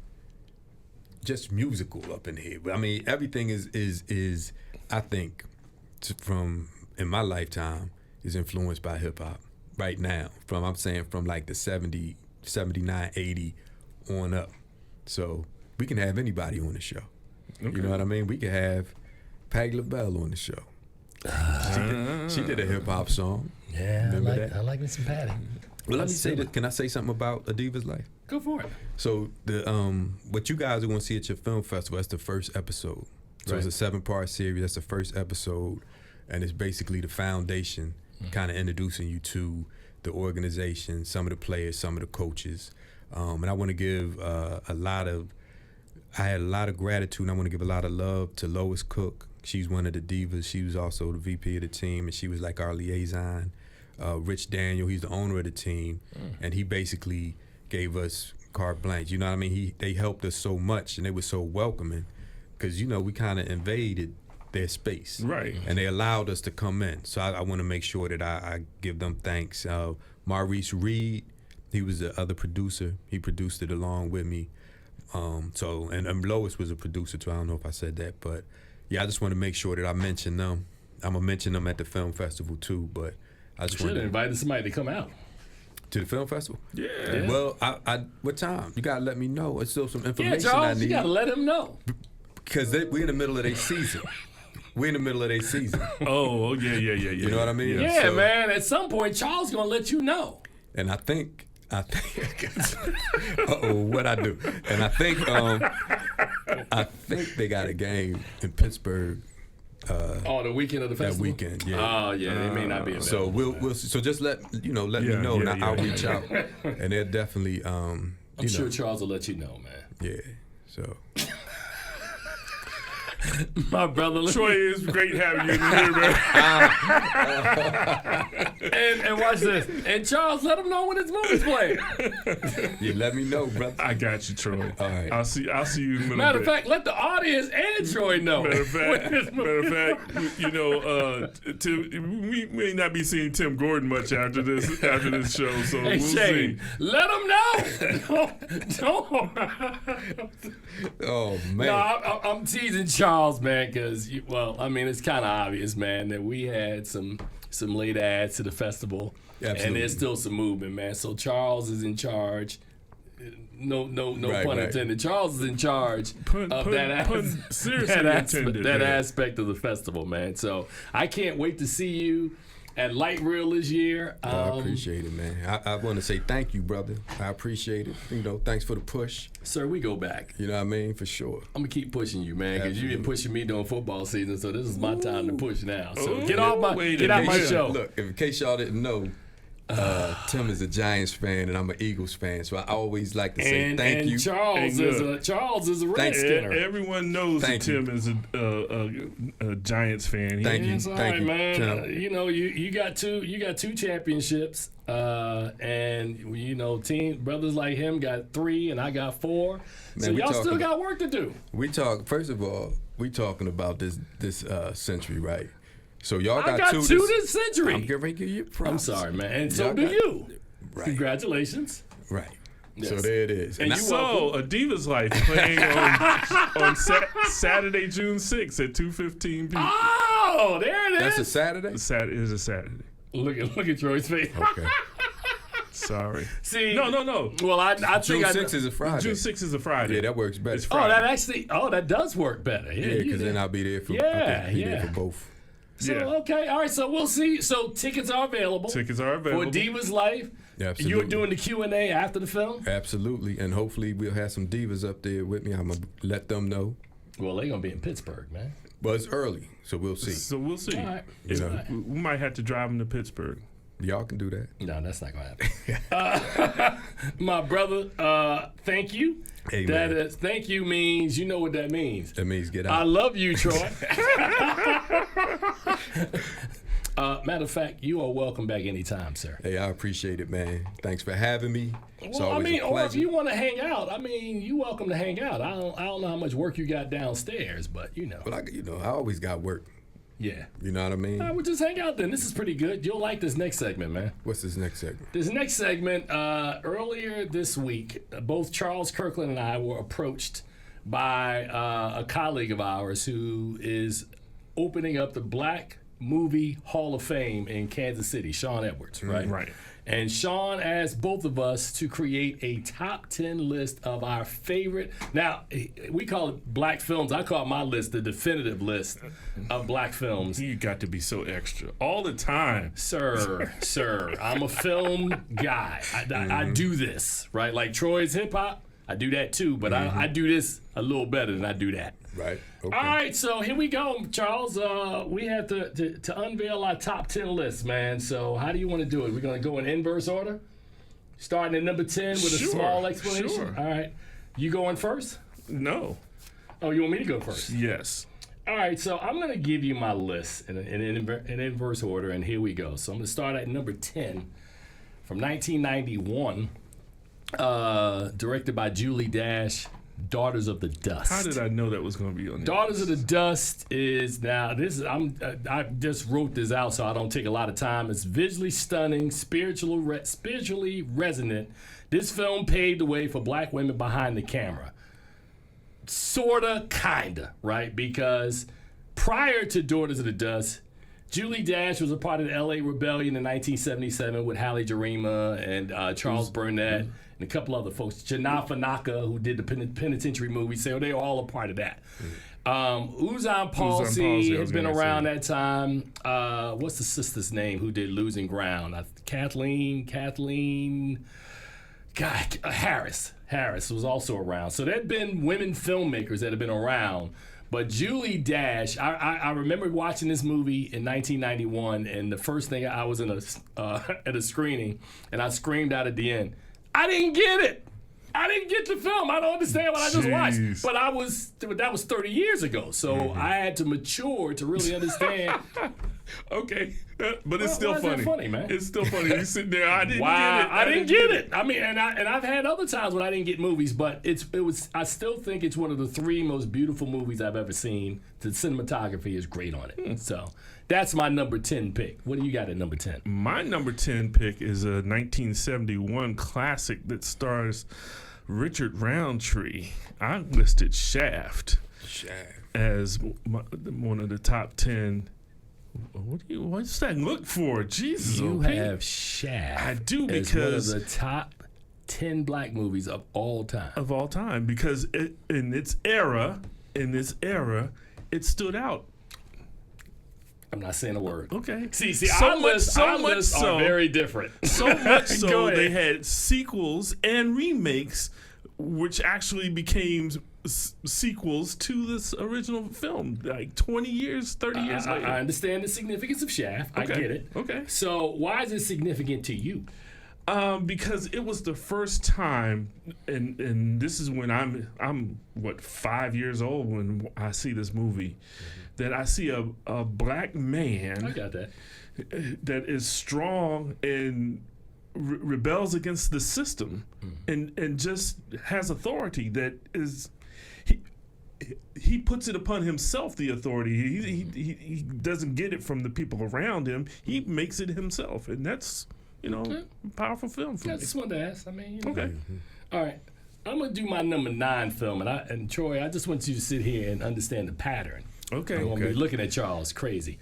just musical up in here. I mean, everything is I think from in my lifetime is influenced by hip hop right now. From like the 70, 79, 80 on up. So we can have anybody on the show. Okay. You know what I mean? We can have Patti LaBelle on the show. She did a hip hop song. Yeah, I like me some Patti. Well, let me say this. Can I say something about A Diva's Life? Go for it. So the what you guys are going to see at your film festival, that's the first episode. So it's a 7-part series. That's the first episode, and it's basically the foundation, kind of introducing you to the organization, some of the players, some of the coaches, and I want to give I had a lot of gratitude, and I want to give a lot of love to Lois Cook. She's one of the divas. She was also the VP of the team, and she was like our liaison. Rich Daniel, he's the owner of the team, and he basically gave us carte blanche. You know what I mean? They helped us so much, and they were so welcoming, because we kind of invaded their space, right? And they allowed us to come in. So I want to make sure that I give them thanks. Maurice Reed, he was the other producer. He produced it along with me. And Lois was a producer too. I don't know if I said that, but yeah, I just want to make sure that I mention them. I'm gonna mention them at the film festival too, but I just should have invited somebody to come out to the film festival. Yeah. Well, I what time? You gotta let me know. It's still some information Charles, I need. You gotta let him know because we're in the middle of their season. We're in the middle of their season. Oh, yeah. You know what I mean? Yeah, so, man. At some point, Charles gonna let you know. And I think. What I do? And I think they got a game in Pittsburgh. The weekend of the festival. That weekend, yeah. Oh, yeah. They may not be available. So we'll so just let me know, and I'll reach out, and they're definitely. I'm sure Charles will let you know, man. Yeah. So. My brother, Troy, is great having you in here, man. and watch this. And Charles, let him know when his movie's playing. Yeah, let me know, brother. I got you, Troy. All right. I'll see you in a little bit. Matter of fact, let the audience and Troy know. Matter of fact, we may not be seeing Tim Gordon much after this show, so hey, we'll Shane, see. let him know. Don't. Oh man. No, I'm teasing Charles, man, because it's kind of obvious, man, that we had some late ads to the festival, and there's still some movement, man. So Charles is in charge. No pun intended. Charles is in charge of that aspect of the festival, man. So I can't wait to see you at LightReel this year. I appreciate it, man. I want to say thank you, brother. I appreciate it. Thanks for the push. Sir, we go back. You know what I mean? For sure. I'm going to keep pushing you, man, because you've been pushing me during football season, so this is my time to push now. So get out my show. Look, in case y'all didn't know, Tim is a Giants fan and I'm an Eagles fan, so I always like to say thank you. Charles is a Redskinner. Everyone knows that Tim is a Giants fan. Thank you, man. Tim. You got two championships, and team brothers like him got 3 and I got 4. Man, so y'all still got work to do. First of all, we talking about this century, right? So y'all got, I got two this century. I'm gonna give you props. I'm sorry, man. And so do you. Right. Congratulations. Right. Yes. So there it is. And A Diva's Life playing on Saturday, June 6th at 2:15 p.m. Oh, there it is. That's a Saturday? It is a Saturday. Look at Troy's face. Okay. Sorry. See. No. Well, I think June 6th is a Friday. June 6th is a Friday. Yeah, that works better. That does work better. Yeah, because then I'll be there for there for both. So, okay, all right, so we'll see. So tickets are available. For Diva's Life. Absolutely. You're doing the Q&A after the film? Absolutely, and hopefully we'll have some divas up there with me. I'm going to let them know. Well, they're going to be in Pittsburgh, man. Well, it's early, so we'll see. All right. We might have to drive them to Pittsburgh. Y'all can do that. No, that's not going to happen. My brother, thank you. Amen. Thank you means, you know what that means. That means get out. I love you, Troy. Matter of fact, you are welcome back anytime, sir. Hey, I appreciate it, man. Thanks for having me. It's always a pleasure. Or if you want to hang out, you're welcome to hang out. I don't know how much work you got downstairs, but Well, I always got work. Yeah. You know what I mean? All right, we'll just hang out then. This is pretty good. You'll like this next segment, man. What's this next segment? This next segment, earlier this week, both Charles Kirkland and I were approached by a colleague of ours who is opening up the Black Movie Hall of Fame in Kansas City, Sean Edwards, right? Right. And Sean asked both of us to create a top 10 list of our favorite. Now, we call it black films. I call my list the definitive list of black films. You got to be so extra all the time. Sir, I'm a film guy. I do this, right? Like Troy's hip hop, I do that too, but I do this a little better than I do that. Right. Okay. All right, so here we go, Charles. We have to unveil our top 10 list, man. So how do you want to do it? We're going to go in inverse order? Starting at number 10 with a small explanation? Sure. All right. You going first? No. Oh, you want me to go first? Yes. All right, so I'm going to give you my list in inverse order, and here we go. So I'm going to start at number 10 from 1991, directed by Julie Dash, Daughters of the Dust. How did I know that was going to be on there? Daughters of the Dust is now this is I just wrote this out so I don't take a lot of time. It's visually stunning, spiritually resonant. This film paved the way for black women behind the camera. Sorta, kinda, right? Because prior to Daughters of the Dust, Julie Dash was a part of the LA Rebellion in 1977 with Halle Jarima and Charles Burnett and a couple other folks. Janaa Fanaka, who did the penitentiary movie, so they were all a part of that. Uzan Palsy has been around that time. What's the sister's name who did Losing Ground? Kathleen. God, Harris was also around. So there had been women filmmakers that have been around. But Julie Dash, I remember watching this movie in 1991, and the first thing I was in at a screening, and I screamed out at the end, I didn't get it. I didn't get the film. I don't understand what I just watched. But that was 30 years ago, so I had to mature to really understand. Okay, but it's still why is funny. that funny, man? It's still funny. You sitting there, I didn't get it. I didn't get it. I mean, and I've had other times when I didn't get movies, but I still think it's one of the 3 most beautiful movies I've ever seen. The cinematography is great on it. So that's my number 10 pick. What do you got at number 10? My number 10 pick is a 1971 classic that stars Richard Roundtree. I listed Shaft as one of the top 10. What's that look for? Jesus, you have Shaft. I do, because one of the top 10 black movies of all time. Because in its era, it stood out. I'm not saying a word. Okay. See, our lists are very different. So much so they had sequels and remakes, which actually became sequels to this original film, like 20 years, 30 years later. I understand the significance of Shaft. Okay. I get it. Okay. So why is it significant to you? Because it was the first time, and this is when I'm 5 years old when I see this movie, that I see a black man. I got that. That is strong and rebels against the system, and just has authority that is. He puts it upon himself, the authority. He doesn't get it from the people around him. He makes it himself, and that's a powerful film for me. I just wanted to ask. I mean, Okay. All right, I'm gonna do my number 9 film, and Troy, I just want you to sit here and understand the pattern. Okay. I'm gonna be looking at Charles crazy.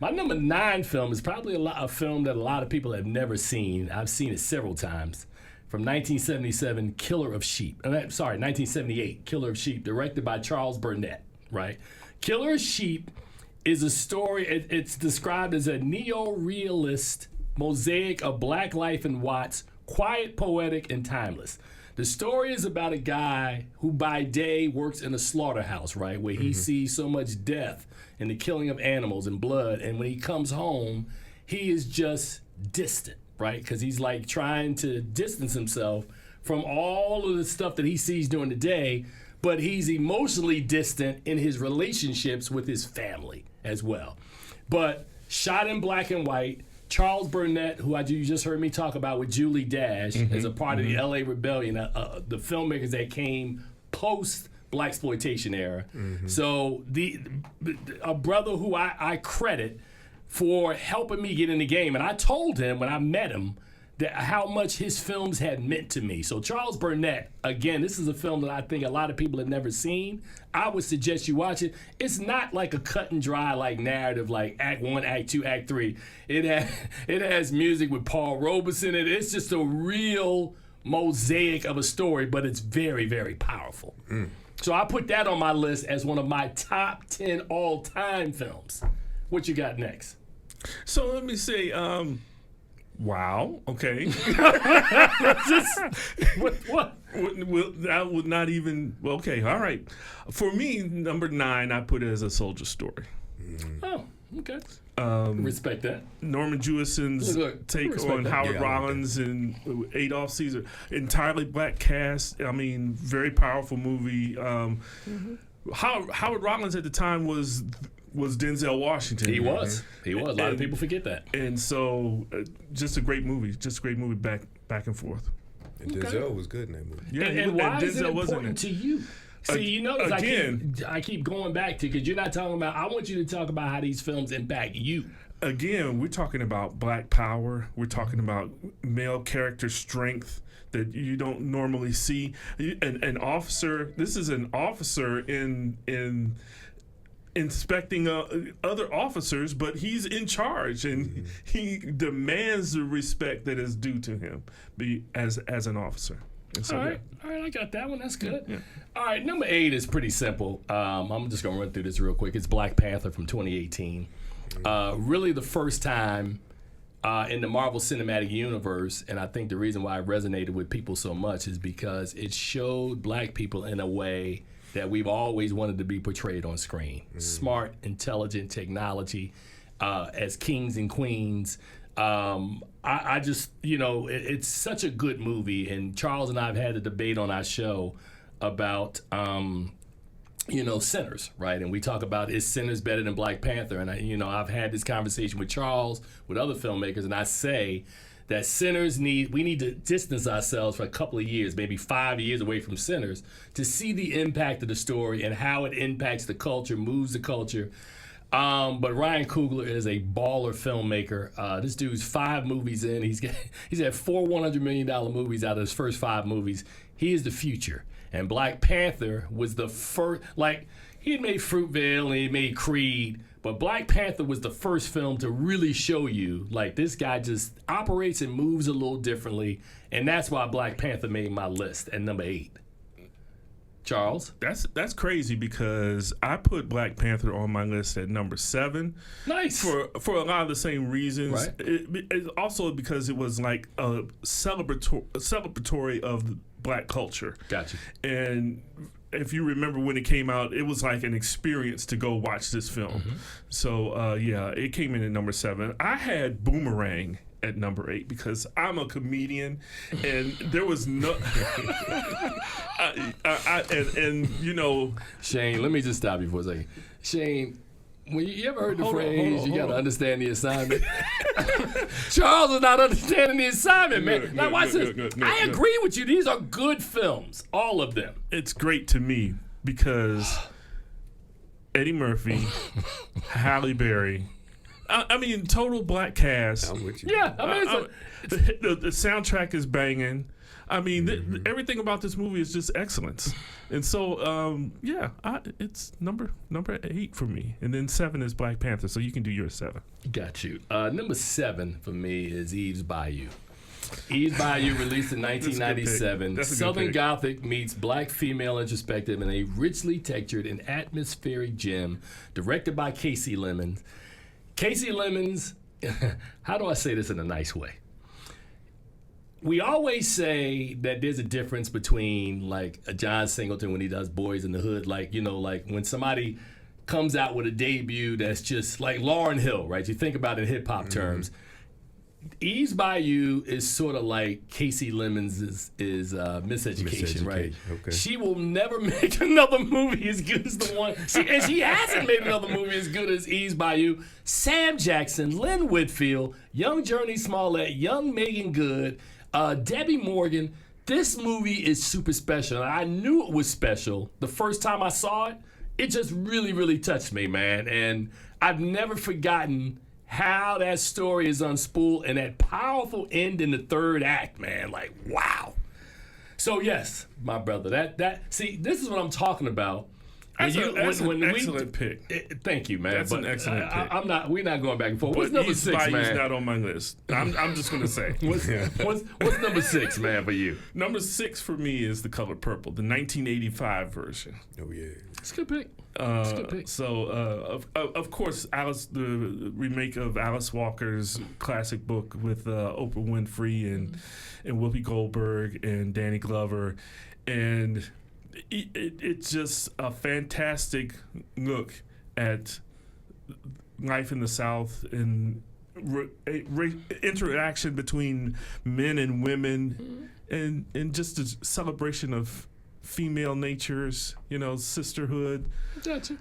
My number 9 film is probably a film that a lot of people have never seen. I've seen it several times. From 1977, Killer of Sheep. 1978, Killer of Sheep, directed by Charles Burnett, right? Killer of Sheep is a story, it's described as a neo-realist mosaic of black life in Watts, quiet, poetic, and timeless. The story is about a guy who by day works in a slaughterhouse, right? Where he sees so much death and the killing of animals and blood, and when he comes home, he is just distant. Right, because he's like trying to distance himself from all of the stuff that he sees during the day, but he's emotionally distant in his relationships with his family as well. But shot in black and white, Charles Burnett, who you just heard me talk about with Julie Dash, as a part of the LA Rebellion, the filmmakers that came post blaxploitation era. So a brother who I credit for helping me get in the game, and I told him when I met him that how much his films had meant to me. So Charles Burnett, again, this is a film that I think a lot of people have never seen. I would suggest you watch it. It's not like a cut and dry like narrative like Act 1, Act 2, Act 3. It has music with Paul Robeson in it. It's just a real mosaic of a story, but it's very, very powerful. So I put that on my list as one of my top 10 all-time films. What you got next? So let me say, wow, okay. What? That would not even, okay, all right. For me, number 9, I put it as A Soldier Story. Oh, okay. Respect that. Norman Jewison's take respect on that. Howard Yeah, I like Rollins and Adolf Caesar. Entirely black cast. I mean, very powerful movie. Howard Rollins at the time was Denzel Washington. He was. A lot of people forget that. And so, just a great movie. Just a great movie back and forth. And Denzel was good in that movie. Yeah, And why is it Denzel was in important it. to you? See, you notice again, I keep going back to, because you're not talking about, I want you to talk about how these films impact you. Again, we're talking about black power. We're talking about male character strength that you don't normally see. An officer, this is an officer in inspecting other officers, but he's in charge and he demands the respect that is due to him as an officer. And so, All right, I got that one. That's good. Yeah. All right, number 8 is pretty simple. I'm just gonna run through this real quick. It's Black Panther from 2018. Really the first time in the Marvel Cinematic Universe, and I think the reason why it resonated with people so much is because it showed black people in a way that we've always wanted to be portrayed on screen. Smart, intelligent technology, as kings and queens. I just, it's such a good movie. And Charles and I have had a debate on our show about, Sinners, right? And we talk about, is Sinners better than Black Panther? And I've had this conversation with Charles, with other filmmakers, and I say that Sinners we need to distance ourselves for a couple of years, maybe 5 years away from Sinners, to see the impact of the story and how it impacts the culture, moves the culture. But Ryan Coogler is a baller filmmaker. This dude's 5 movies in. He's had 4 $100 million movies out of his first 5 movies. He is the future. And Black Panther was the first, he had made Fruitvale and he made Creed, but Black Panther was the first film to really show you, this guy just operates and moves a little differently. And that's why Black Panther made my list at number 8. Charles? That's crazy because I put Black Panther on my list at number 7. Nice. For a lot of the same reasons. Right. It also because it was like a celebratory of the black culture. Gotcha. And if you remember when it came out, it was like an experience to go watch this film. So it came in at number 7. I had Boomerang at number 8 because I'm a comedian and there was no Shane, let me just stop you for a second. Shane, when you ever heard the phrase, you got to understand the assignment? Charles is not understanding the assignment, man. Now watch this. I agree with you. These are good films, all of them. It's great to me because Eddie Murphy, Halle Berry, I mean, total black cast. I'm with you. Yeah, The soundtrack is banging. I mean, everything about this movie is just excellence. And so, it's number 8 for me. And then 7 is Black Panther, so you can do your 7. Got you. Number 7 for me is Eve's Bayou. Eve's Bayou, released in 1997. That's a good Southern pick. Gothic meets black female introspective in a richly textured and atmospheric gem, directed by Casey Lemons. Casey Lemons, how do I say this in a nice way? We always say that there's a difference between a John Singleton when he does Boys in the Hood, when somebody comes out with a debut that's just like Lauryn Hill, right? You think about it in hip hop terms. Eve's Bayou is sort of like Casey Lemons is Miseducation, right? Okay. She will never make another movie as good as the one. She hasn't made another movie as good as Eve's Bayou. Sam Jackson, Lynn Whitfield, young Journey Smollett, young Megan Good, Debbie Morgan. This movie is super special. And I knew it was special the first time I saw it. It just really, really touched me, man. And I've never forgotten how that story is unspooled and that powerful end in the third act, man. Like, wow. So yes, my brother, see, this is what I'm talking about. That's an excellent pick. Thank you, man. That's an excellent pick. We're not going back and forth. But What's number 6, man? He's not on my list. I'm just gonna say. What's number 6, man, for you? Number 6 for me is The Color Purple, the 1985 version. Oh yeah, it's a good pick. It's a good pick. So of course, the remake of Alice Walker's classic book with Oprah Winfrey and Whoopi Goldberg and Danny Glover, and it's just a fantastic look at life in the South and interaction between men and women, and just a celebration of female natures, sisterhood. Gotcha.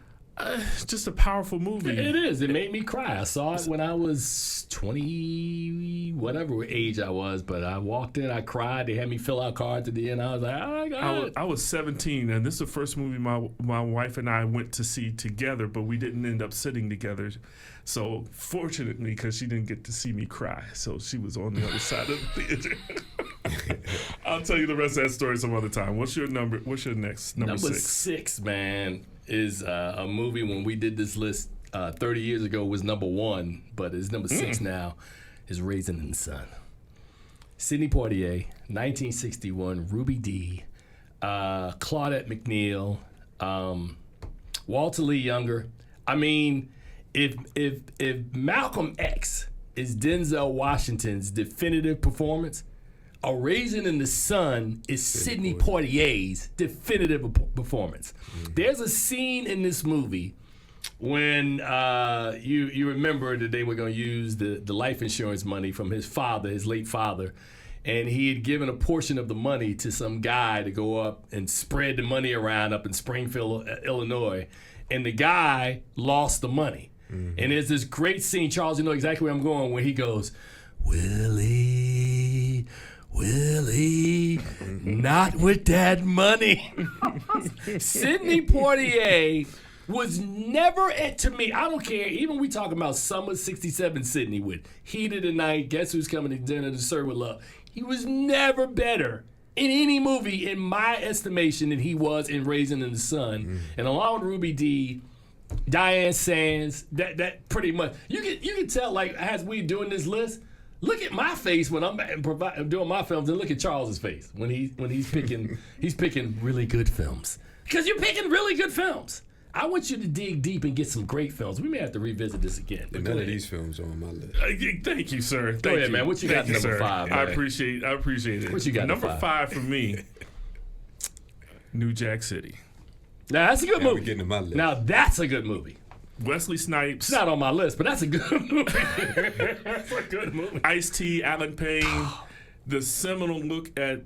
Just a powerful movie. It is. It made me cry. I saw it when I was 20, whatever age I was, but I walked in, I cried. They had me fill out cards at the end. I was like, oh, God. I was 17, and this is the first movie my wife and I went to see together, but we didn't end up sitting together. So fortunately, because she didn't get to see me cry, so she was on the other side of the theater. I'll tell you the rest of that story some other time. What's your next number 6? Number 6, man, is a movie when we did this list 30 years ago was number 1, but it's number 6 now, is Raisin in the Sun. Sidney Poitier, 1961, Ruby Dee, Claudette McNeil, Walter Lee Younger. I mean, if Malcolm X is Denzel Washington's definitive performance, A Raisin in the Sun is Sidney Poitier's definitive performance. There's a scene in this movie when you remember that they were going to use the life insurance money from his father, his late father, and he had given a portion of the money to some guy to go up and spread the money around up in Springfield, Illinois, and the guy lost the money. And there's this great scene, Charles, you know exactly where I'm going, where he goes, Willie, not with that money. Sidney Poitier was never, to me, I don't care, even we talking about summer 67 Sidney with Heat of the Night, Guess Who's Coming to Dinner, To Serve With Love. He was never better in any movie, in my estimation, than he was in Raisin in the Sun. And along with Ruby Dee, Diane Sands, that pretty much, you can tell, like, as we doing this list, look at my face when I'm doing my films, and look at Charles's face when he's picking really good films. Because you're picking really good films. I want you to dig deep and get some great films. We may have to revisit this again. But none of these films are on my list. Thank you, sir. Go ahead, man. What you got number 5, man? I appreciate it. What you got number 5 for me? New Jack City. Now that's a good movie. We're getting to my list. Now that's a good movie. Wesley Snipes. It's not on my list, but that's a good movie. That's a good movie. Ice-T, Alan Payne, the seminal look at.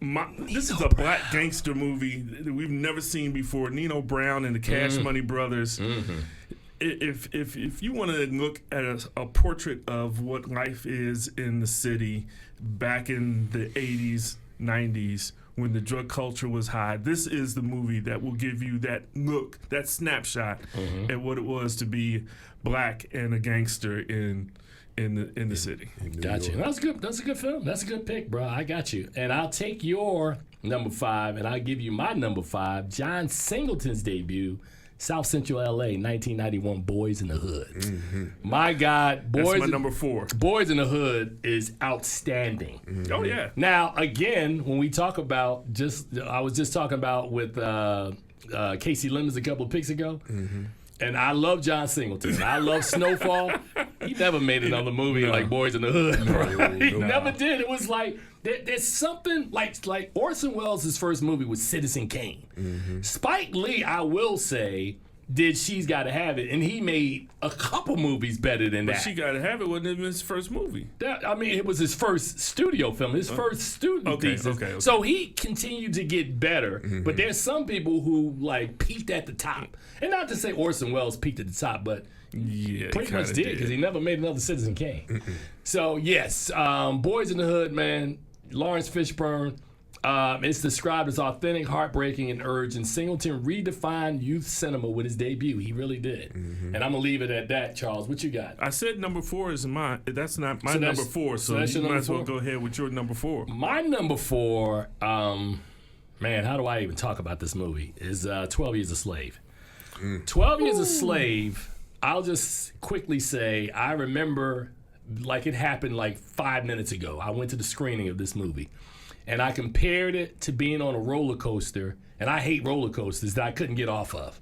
This is a black gangster movie that we've never seen before. Nino Brown and the Cash Money Brothers. If you want to look at a portrait of what life is in the city back in the 80s, 90s, when the drug culture was high, this is the movie that will give you that look, that snapshot at what it was to be black and a gangster in the city. Gotcha. That's good. That's a good film. That's a good pick, bro. I got you. And I'll take your number 5, and I'll give you my number 5. John Singleton's debut, South Central LA, 1991, Boys in the Hood. My God, That's my number 4. Boys in the Hood is outstanding. Oh yeah. Now again, when we talk about I was just talking about with Casey Lemons a couple of picks ago. And I love John Singleton. I love Snowfall. He never made another movie like Boys in the Hood, bro. He never did. It was like there's something like Orson Welles' first movie was Citizen Kane. Spike Lee, I will say, did She's Gotta Have It, and he made a couple movies better than that. She Gotta Have It wasn't even his first movie. It was his first studio film, his first student thesis. Okay. So he continued to get better, but there's some people who like peaked at the top. And not to say Orson Welles peaked at the top, but yeah, pretty much did, because he never made another Citizen Kane. So yes, Boys in the Hood, man. Lawrence Fishburne. It's described as authentic, heartbreaking, and urgent. Singleton redefined youth cinema with his debut. He really did. And I'm gonna leave it at that. Charles, what you got? I said number 4 is mine. That's not my number 4, so you might as well go ahead with your number 4. My number 4, man, how do I even talk about this movie? Is 12 Years a Slave. 12 Years a Slave, I'll just quickly say, I remember like it happened like 5 minutes ago. I went to the screening of this movie, and I compared it to being on a roller coaster, and I hate roller coasters that I couldn't get off of.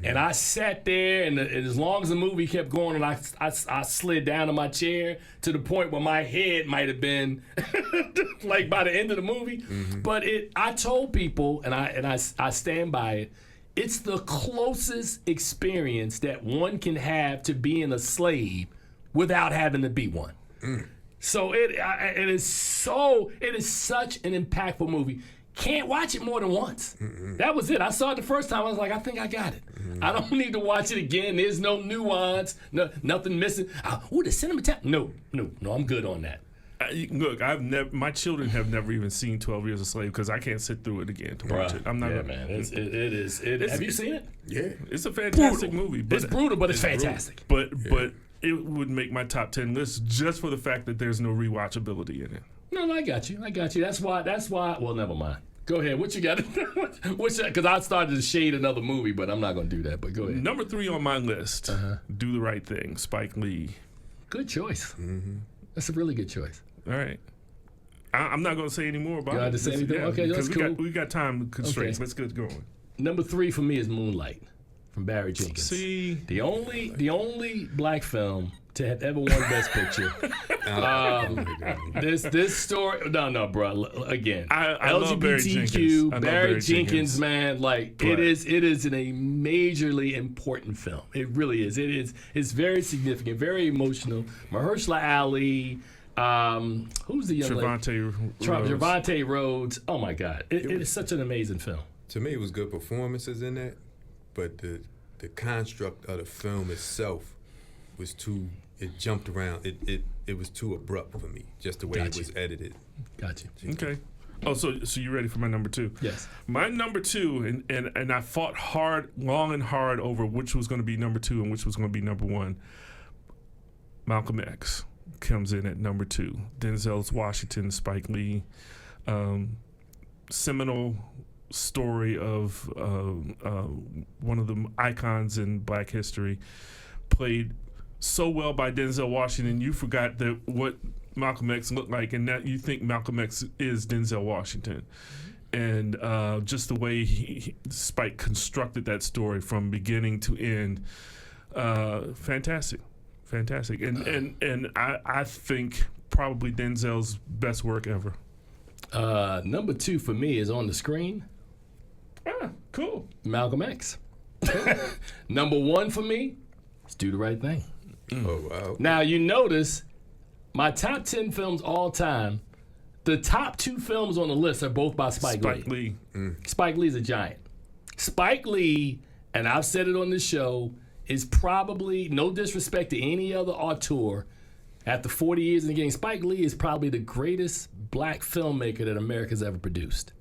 And I sat there, and as long as the movie kept going, and I slid down to my chair to the point where my head might have been like by the end of the movie. But I told people, and I stand by it, it's the closest experience that one can have to being a slave without having to be one. So it is such an impactful movie. Can't watch it more than once. That was it. I saw it the first time. I was like, I think I got it. I don't need to watch it again. There's no nuance, nothing missing. The cinematography. No, I'm good on that. Look, my children have never even seen 12 Years a Slave because I can't sit through it again to watch it. I'm not. Yeah, man. It is. Have you seen it? Yeah. It's a fantastic movie. But it's brutal, but it's fantastic. But it would make my top 10 list just for the fact that there's no rewatchability in it. No, I got you. That's why. Well, never mind. Go ahead. What you got? Because I started to shade another movie, but I'm not going to do that. But go ahead. Number 3 on my list, Do the Right Thing, Spike Lee. Good choice. That's a really good choice. All right. I'm not going to say any more about it. You have to say anything? Okay, that's cool. We got time constraints. Okay. Let's get going. Number 3 for me is Moonlight from Barry Jenkins. See? The only black film to have ever won Best Picture. This story, no, bro. Again, I love LGBTQ, Barry Jenkins, man. Like it is a majorly important film. It really is. It's very significant, very emotional. Mahershala Ali. Who's the young lady? Trevante Rhodes. Oh my God, it is such an amazing film. To me, it was good performances in that, but the construct of the film itself was too. It jumped around. It was too abrupt for me, just the way it was edited. Got you. Okay. Oh, so you ready for my number 2? Yes. My number 2, and I fought long and hard over which was going to be number 2 and which was going to be number 1. Malcolm X comes in at number 2. Denzel Washington, Spike Lee, seminal story of one of the icons in Black history, played so well by Denzel Washington. You forgot that what Malcolm X looked like, and that you think Malcolm X is Denzel Washington. And just the way Spike constructed that story from beginning to end, fantastic. And I think probably Denzel's best work ever. Number 2 for me is on the screen. Cool. Malcolm X. Number 1 for me is Do the Right Thing. Oh, wow. Now, you notice my top 10 films all time, the top 2 films on the list are both by Spike Lee. Spike Lee's a giant. Spike Lee, and I've said it on this show, is probably, no disrespect to any other auteur, after 40 years in the game, Spike Lee is probably the greatest black filmmaker that America's ever produced.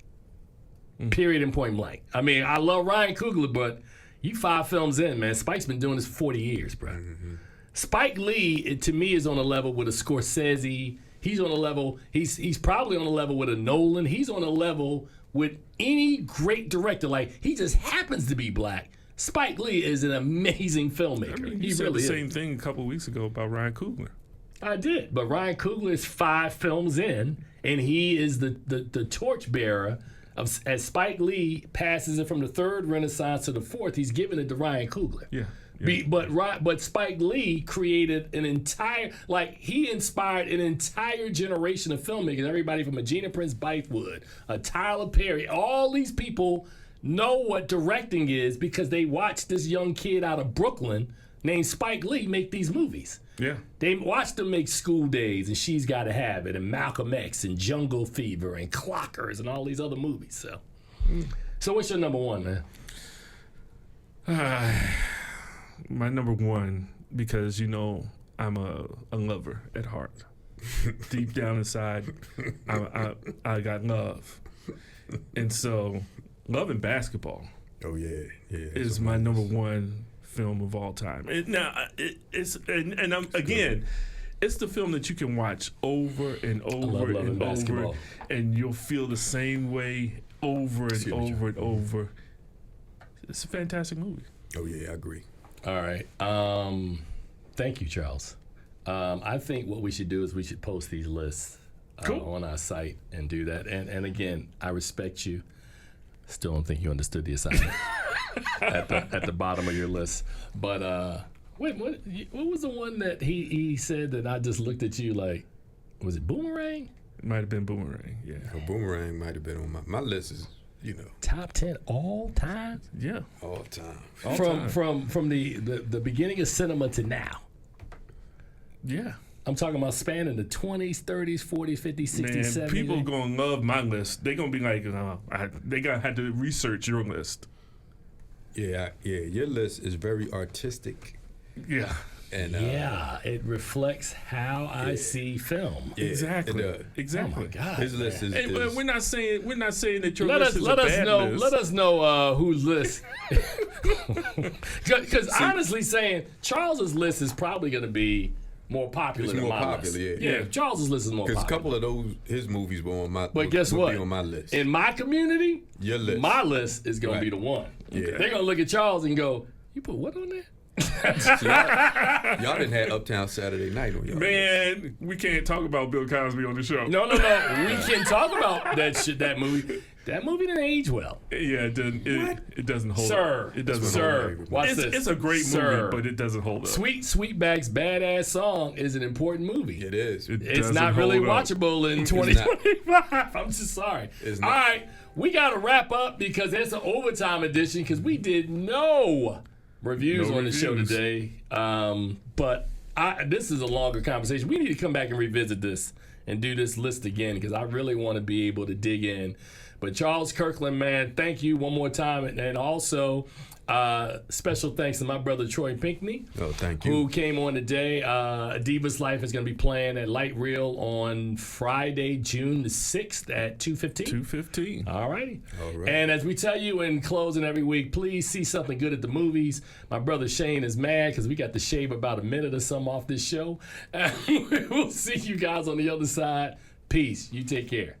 Period and point blank. I mean, I love Ryan Coogler, but you 5 films in, man. Spike's been doing this for 40 years, bro. Spike Lee, to me, is on a level with a Scorsese. He's on a level, he's probably on a level with a Nolan. He's on a level with any great director. Like, he just happens to be black. Spike Lee is an amazing filmelmaker. I mean, you said the same thing a couple of weeks ago about Ryan Coogler. I did, but Ryan Coogler is 5 films in, and he is the torchbearer of, as Spike Lee passes it from the 3rd Renaissance to the 4th, he's giving it to Ryan Coogler. Yeah. But Spike Lee created an entire, he inspired an entire generation of filmmakers. Everybody from Gina Prince Bythewood, Tyler Perry, all these people know what directing is because they watched this young kid out of Brooklyn named Spike Lee make these movies. Yeah. They watched him make School Days and She's Gotta Have It and Malcolm X and Jungle Fever and Clockers and all these other movies. So what's your number 1, man? My number 1, because I'm a lover at heart, deep down inside, I got love. And so, Love and Basketball Oh yeah. is my number one film of all time. It's the film that you can watch over and over Love and and over, Basketball. and you'll feel the same way over and over and over. It's a fantastic movie. Oh yeah, I agree. All right. Thank you, Charles. I think what we should do is we should post these lists on our site and do that. And again, I respect you. Still don't think you understood the assignment at the bottom of your list. But what was the one that he said that I just looked at you like, was it Boomerang? It might have been Boomerang, yeah. A Boomerang might have been on my list. Is Top 10 all time? Yeah. all time. From the beginning of cinema to now. Yeah. I'm talking about spanning the 20s, 30s, 40s, 50s, 60s, Man, 70s. people going to love my list. They're going to be like, they going to have to research your list. Yeah. Your list is very artistic, Yeah. and it reflects how I see film. yeah, Exactly. it does. Exactly. Oh my God. His list is. Hey, but we're not saying that your Let list us is a bad know. list. Let us know whose list. Because honestly, saying Charles's list is probably going to be more popular It's than more my popular, list. yeah. Charles's list is more Because a popular. couple of his movies were on my. But guess would what? Be on my list. In my community, Your list. my list is going to be the one. Yeah. They're going to look at Charles and go, "You put what on there?" Y'all didn't have Uptown Saturday Night on y'all. Man, we can't talk about Bill Cosby on the show. No. We can talk about that movie. That movie didn't age well. Yeah, it doesn't. It doesn't hold Sir. up. It doesn't Sir. hold up. Watch this. It's a great Sir. movie, but it doesn't hold up. Sweet Sweetback's Badass Song is an important movie. It is. It's doesn't not really hold up. watchable in not. 2025. I'm just sorry. It's All not. right, we got to wrap up because it's an overtime edition because we did no reviews No on the show reviews. today. But this is a longer conversation. We need to come back and revisit this and do this list again because I really want to be able to dig in. But Charles Kirkland, man, thank you one more time. And also, special thanks to my brother Troy Pinkney. Oh, thank you. Who came on today. Diva's Life is going to be playing at LightReel on Friday, June the 6th at 2:15. 2:15. All righty. All right. And as we tell you in closing every week, please see something good at the movies. My brother Shane is mad because we got to shave about a minute or something off this show. We'll see you guys on the other side. Peace. You take care.